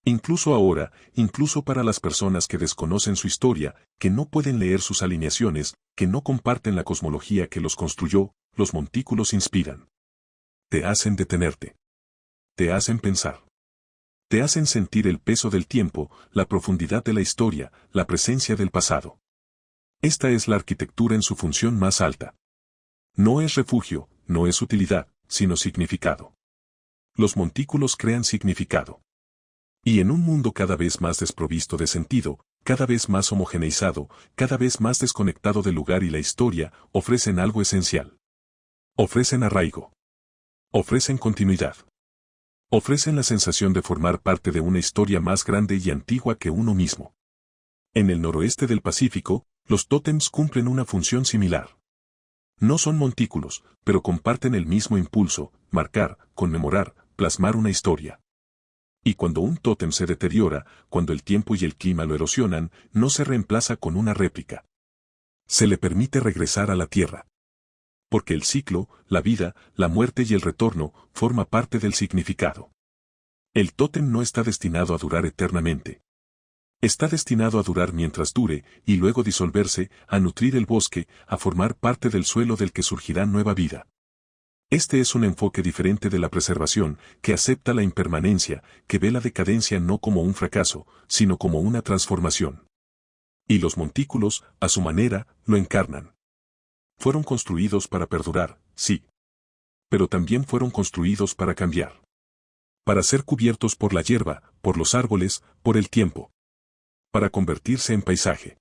Incluso ahora, incluso para las personas que desconocen su historia, que no pueden leer sus alineaciones, que no comparten la cosmología que los construyó, los montículos inspiran. Te hacen detenerte. Te hacen pensar. Te hacen sentir el peso del tiempo, la profundidad de la historia, la presencia del pasado. Esta es la arquitectura en su función más alta. No es refugio, no es utilidad, sino significado. Los montículos crean significado. Y en un mundo cada vez más desprovisto de sentido, cada vez más homogeneizado, cada vez más desconectado del lugar y la historia, ofrecen algo esencial. Ofrecen arraigo. Ofrecen continuidad. Ofrecen la sensación de formar parte de una historia más grande y antigua que uno mismo. En el noroeste del Pacífico, los tótems cumplen una función similar. No son montículos, pero comparten el mismo impulso, marcar, conmemorar, plasmar una historia. Y cuando un tótem se deteriora, cuando el tiempo y el clima lo erosionan, no se reemplaza con una réplica. Se le permite regresar a la tierra. Porque el ciclo, la vida, la muerte y el retorno, forma parte del significado. El tótem no está destinado a durar eternamente. Está destinado a durar mientras dure, y luego disolverse, a nutrir el bosque, a formar parte del suelo del que surgirá nueva vida. Este es un enfoque diferente de la preservación, que acepta la impermanencia, que ve la decadencia no como un fracaso, sino como una transformación. Y los montículos, a su manera, lo encarnan. Fueron construidos para perdurar, sí. Pero también fueron construidos para cambiar. Para ser cubiertos por la hierba, por los árboles, por el tiempo. Para convertirse en paisaje.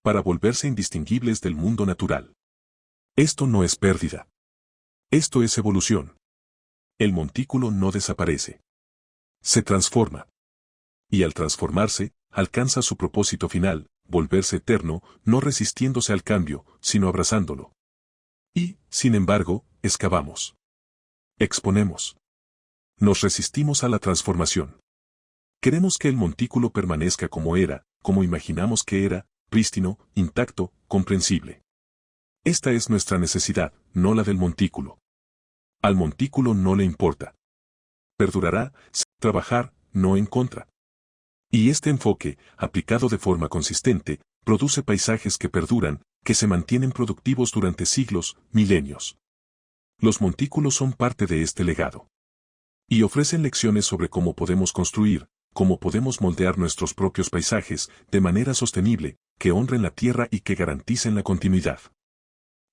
Para volverse indistinguibles del mundo natural. Esto no es pérdida. Esto es evolución. El montículo no desaparece. Se transforma. Y al transformarse, alcanza su propósito final, volverse eterno, no resistiéndose al cambio, sino abrazándolo. Y, sin embargo, excavamos. Exponemos. Nos resistimos a la transformación. Queremos que el montículo permanezca como era, como imaginamos que era, prístino, intacto, comprensible. Esta es nuestra necesidad, no la del montículo. Al montículo no le importa. Perdurará, trabajar, no en contra. Y este enfoque, aplicado de forma consistente, produce paisajes que perduran, que se mantienen productivos durante siglos, milenios. Los montículos son parte de este legado. Y ofrecen lecciones sobre cómo podemos construir, cómo podemos moldear nuestros propios paisajes, de manera sostenible, que honren la tierra y que garanticen la continuidad.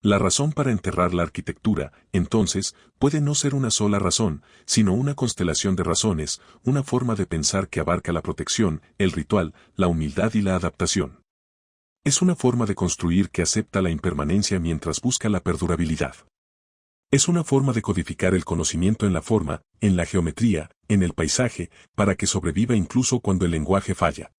La razón para enterrar la arquitectura, entonces, puede no ser una sola razón, sino una constelación de razones, una forma de pensar que abarca la protección, el ritual, la humildad y la adaptación. Es una forma de construir que acepta la impermanencia mientras busca la perdurabilidad. Es una forma de codificar el conocimiento en la forma, en la geometría, en el paisaje, para que sobreviva incluso cuando el lenguaje falla.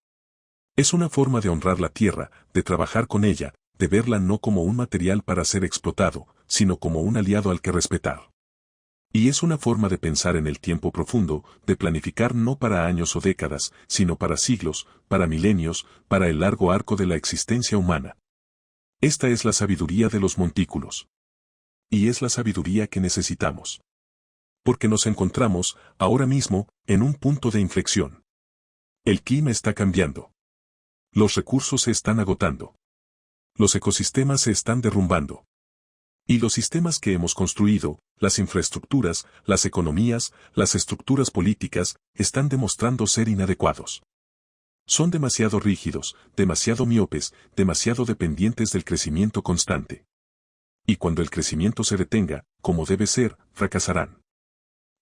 Es una forma de honrar la tierra, de trabajar con ella, de verla no como un material para ser explotado, sino como un aliado al que respetar. Y es una forma de pensar en el tiempo profundo, de planificar no para años o décadas, sino para siglos, para milenios, para el largo arco de la existencia humana. Esta es la sabiduría de los montículos. Y es la sabiduría que necesitamos. Porque nos encontramos, ahora mismo, en un punto de inflexión. El clima está cambiando. Los recursos se están agotando. Los ecosistemas se están derrumbando. Y los sistemas que hemos construido, las infraestructuras, las economías, las estructuras políticas, están demostrando ser inadecuados. Son demasiado rígidos, demasiado miopes, demasiado dependientes del crecimiento constante. Y cuando el crecimiento se detenga, como debe ser, fracasarán.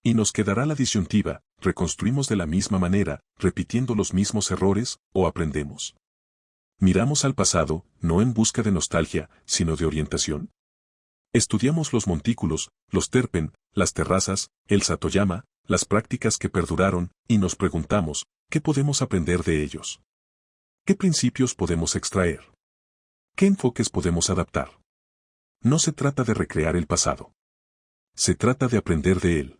Y nos quedará la disyuntiva, ¿reconstruimos de la misma manera, repitiendo los mismos errores, o aprendemos? Miramos al pasado, no en busca de nostalgia, sino de orientación. Estudiamos los montículos, los terpen, las terrazas, el satoyama, las prácticas que perduraron, y nos preguntamos, ¿qué podemos aprender de ellos? ¿Qué principios podemos extraer? ¿Qué enfoques podemos adaptar? No se trata de recrear el pasado. Se trata de aprender de él.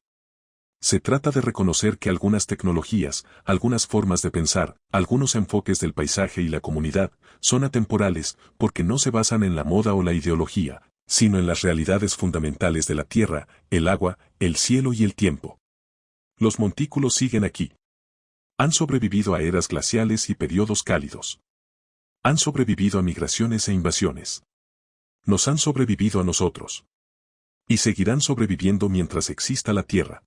Se trata de reconocer que algunas tecnologías, algunas formas de pensar, algunos enfoques del paisaje y la comunidad, son atemporales porque no se basan en la moda o la ideología, sino en las realidades fundamentales de la tierra, el agua, el cielo y el tiempo. Los montículos siguen aquí. Han sobrevivido a eras glaciales y periodos cálidos. Han sobrevivido a migraciones e invasiones. Nos han sobrevivido a nosotros. Y seguirán sobreviviendo mientras exista la tierra.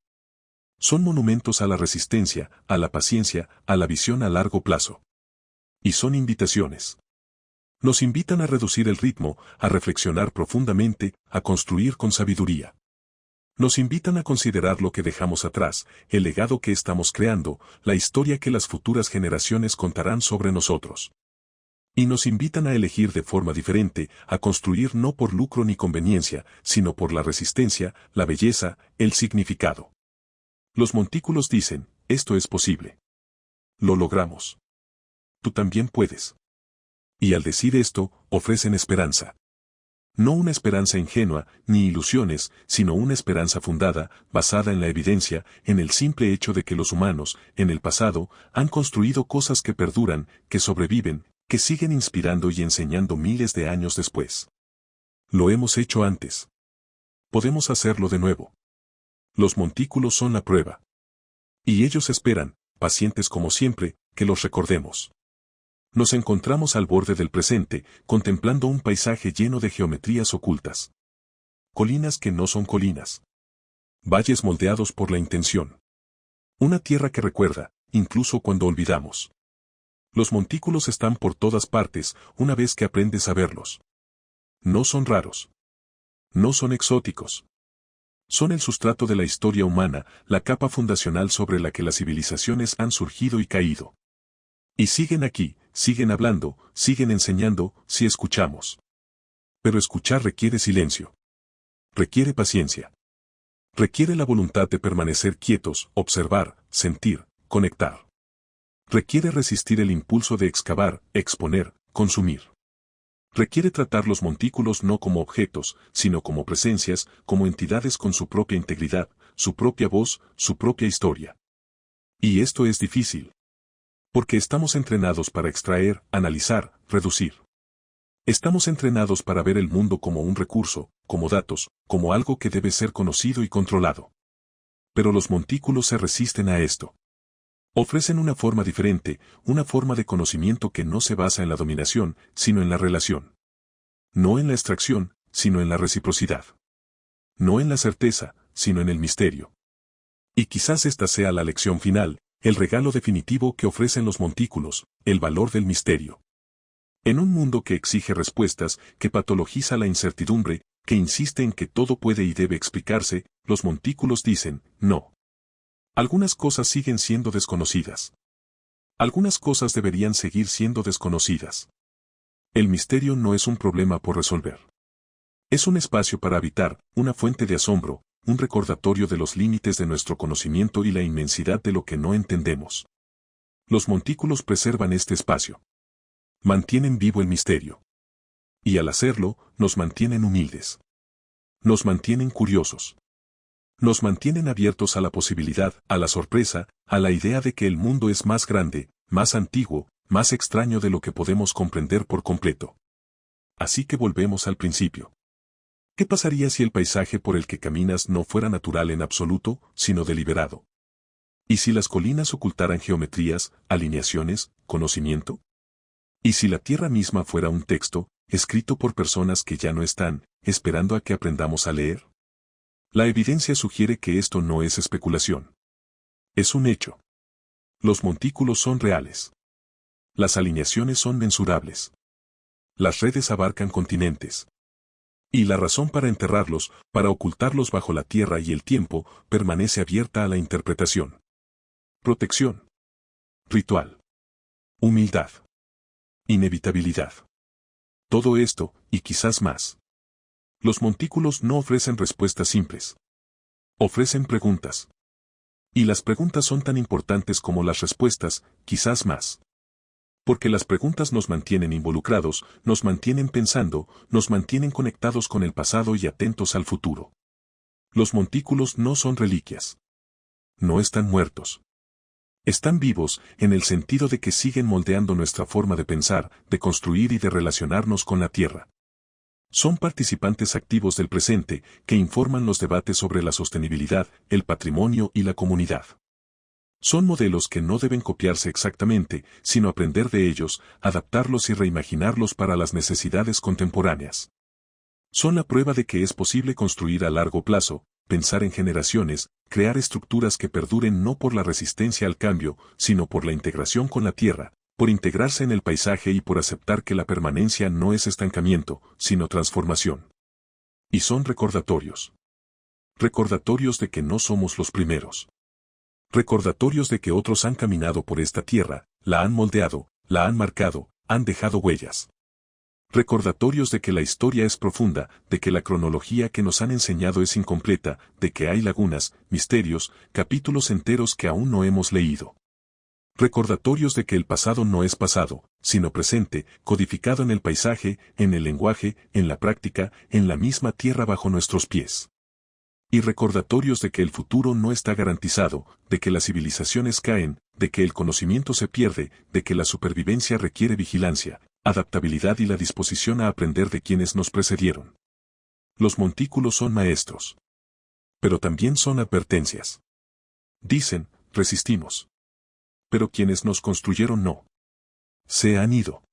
Son monumentos a la resistencia, a la paciencia, a la visión a largo plazo. Y son invitaciones. Nos invitan a reducir el ritmo, a reflexionar profundamente, a construir con sabiduría. Nos invitan a considerar lo que dejamos atrás, el legado que estamos creando, la historia que las futuras generaciones contarán sobre nosotros. Y nos invitan a elegir de forma diferente, a construir no por lucro ni conveniencia, sino por la resistencia, la belleza, el significado. Los montículos dicen, esto es posible. Lo logramos. Tú también puedes. Y al decir esto, ofrecen esperanza. No una esperanza ingenua, ni ilusiones, sino una esperanza fundada, basada en la evidencia, en el simple hecho de que los humanos, en el pasado, han construido cosas que perduran, que sobreviven, que siguen inspirando y enseñando miles de años después. Lo hemos hecho antes. Podemos hacerlo de nuevo. Los montículos son la prueba. Y ellos esperan, pacientes como siempre, que los recordemos. Nos encontramos al borde del presente, contemplando un paisaje lleno de geometrías ocultas. Colinas que no son colinas. Valles moldeados por la intención. Una tierra que recuerda, incluso cuando olvidamos. Los montículos están por todas partes, una vez que aprendes a verlos. No son raros. No son exóticos. Son el sustrato de la historia humana, la capa fundacional sobre la que las civilizaciones han surgido y caído. Y siguen aquí, siguen hablando, siguen enseñando, si escuchamos. Pero escuchar requiere silencio. Requiere paciencia. Requiere la voluntad de permanecer quietos, observar, sentir, conectar. Requiere resistir el impulso de excavar, exponer, consumir. Requiere tratar los montículos no como objetos, sino como presencias, como entidades con su propia integridad, su propia voz, su propia historia. Y esto es difícil. Porque estamos entrenados para extraer, analizar, reducir. Estamos entrenados para ver el mundo como un recurso, como datos, como algo que debe ser conocido y controlado. Pero los montículos se resisten a esto. Ofrecen una forma diferente, una forma de conocimiento que no se basa en la dominación, sino en la relación. No en la extracción, sino en la reciprocidad. No en la certeza, sino en el misterio. Y quizás esta sea la lección final, el regalo definitivo que ofrecen los montículos, el valor del misterio. En un mundo que exige respuestas, que patologiza la incertidumbre, que insiste en que todo puede y debe explicarse, los montículos dicen, no. Algunas cosas siguen siendo desconocidas. Algunas cosas deberían seguir siendo desconocidas. El misterio no es un problema por resolver. Es un espacio para habitar, una fuente de asombro, un recordatorio de los límites de nuestro conocimiento y la inmensidad de lo que no entendemos. Los montículos preservan este espacio. Mantienen vivo el misterio. Y al hacerlo, nos mantienen humildes. Nos mantienen curiosos. Nos mantienen abiertos a la posibilidad, a la sorpresa, a la idea de que el mundo es más grande, más antiguo, más extraño de lo que podemos comprender por completo. Así que volvemos al principio. ¿Qué pasaría si el paisaje por el que caminas no fuera natural en absoluto, sino deliberado? ¿Y si las colinas ocultaran geometrías, alineaciones, conocimiento? ¿Y si la tierra misma fuera un texto, escrito por personas que ya no están, esperando a que aprendamos a leer? La evidencia sugiere que esto no es especulación. Es un hecho. Los montículos son reales. Las alineaciones son mensurables. Las redes abarcan continentes. Y la razón para enterrarlos, para ocultarlos bajo la tierra y el tiempo, permanece abierta a la interpretación. Protección. Ritual. Humildad. Inevitabilidad. Todo esto, y quizás más. Los montículos no ofrecen respuestas simples. Ofrecen preguntas. Y las preguntas son tan importantes como las respuestas, quizás más. Porque las preguntas nos mantienen involucrados, nos mantienen pensando, nos mantienen conectados con el pasado y atentos al futuro. Los montículos no son reliquias. No están muertos. Están vivos en el sentido de que siguen moldeando nuestra forma de pensar, de construir y de relacionarnos con la Tierra. Son participantes activos del presente que informan los debates sobre la sostenibilidad, el patrimonio y la comunidad. Son modelos que no deben copiarse exactamente, sino aprender de ellos, adaptarlos y reimaginarlos para las necesidades contemporáneas. Son la prueba de que es posible construir a largo plazo, pensar en generaciones, crear estructuras que perduren no por la resistencia al cambio, sino por la integración con la tierra, por integrarse en el paisaje y por aceptar que la permanencia no es estancamiento, sino transformación. Y son recordatorios. Recordatorios de que no somos los primeros. Recordatorios de que otros han caminado por esta tierra, la han moldeado, la han marcado, han dejado huellas. Recordatorios de que la historia es profunda, de que la cronología que nos han enseñado es incompleta, de que hay lagunas, misterios, capítulos enteros que aún no hemos leído. Recordatorios de que el pasado no es pasado, sino presente, codificado en el paisaje, en el lenguaje, en la práctica, en la misma tierra bajo nuestros pies. Y recordatorios de que el futuro no está garantizado, de que las civilizaciones caen, de que el conocimiento se pierde, de que la supervivencia requiere vigilancia, adaptabilidad y la disposición a aprender de quienes nos precedieron. Los montículos son maestros. Pero también son advertencias. Dicen, resistimos. Pero quienes nos construyeron no. Se han ido.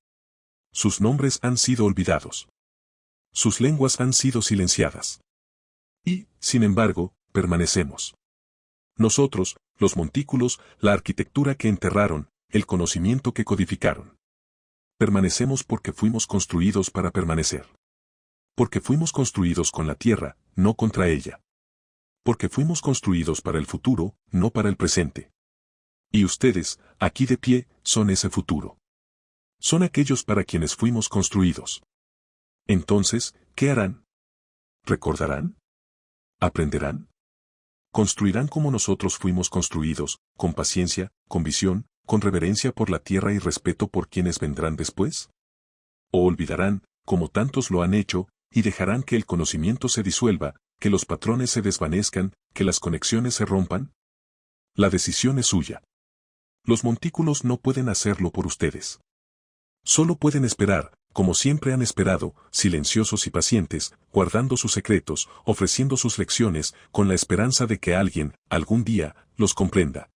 Sus nombres han sido olvidados. Sus lenguas han sido silenciadas. Y, sin embargo, permanecemos. Nosotros, los montículos, la arquitectura que enterraron, el conocimiento que codificaron. Permanecemos porque fuimos construidos para permanecer. Porque fuimos construidos con la tierra, no contra ella. Porque fuimos construidos para el futuro, no para el presente. Y ustedes, aquí de pie, son ese futuro. Son aquellos para quienes fuimos construidos. Entonces, ¿qué harán? ¿Recordarán? ¿Aprenderán? Construirán como nosotros fuimos construidos, con paciencia, con visión, con reverencia por la tierra y respeto por quienes vendrán después. ¿O olvidarán, como tantos lo han hecho, y dejarán que el conocimiento se disuelva, que los patrones se desvanezcan, que las conexiones se rompan? La decisión es suya. Los montículos no pueden hacerlo por ustedes. Solo pueden esperar, como siempre han esperado, silenciosos y pacientes, guardando sus secretos, ofreciendo sus lecciones, con la esperanza de que alguien, algún día, los comprenda.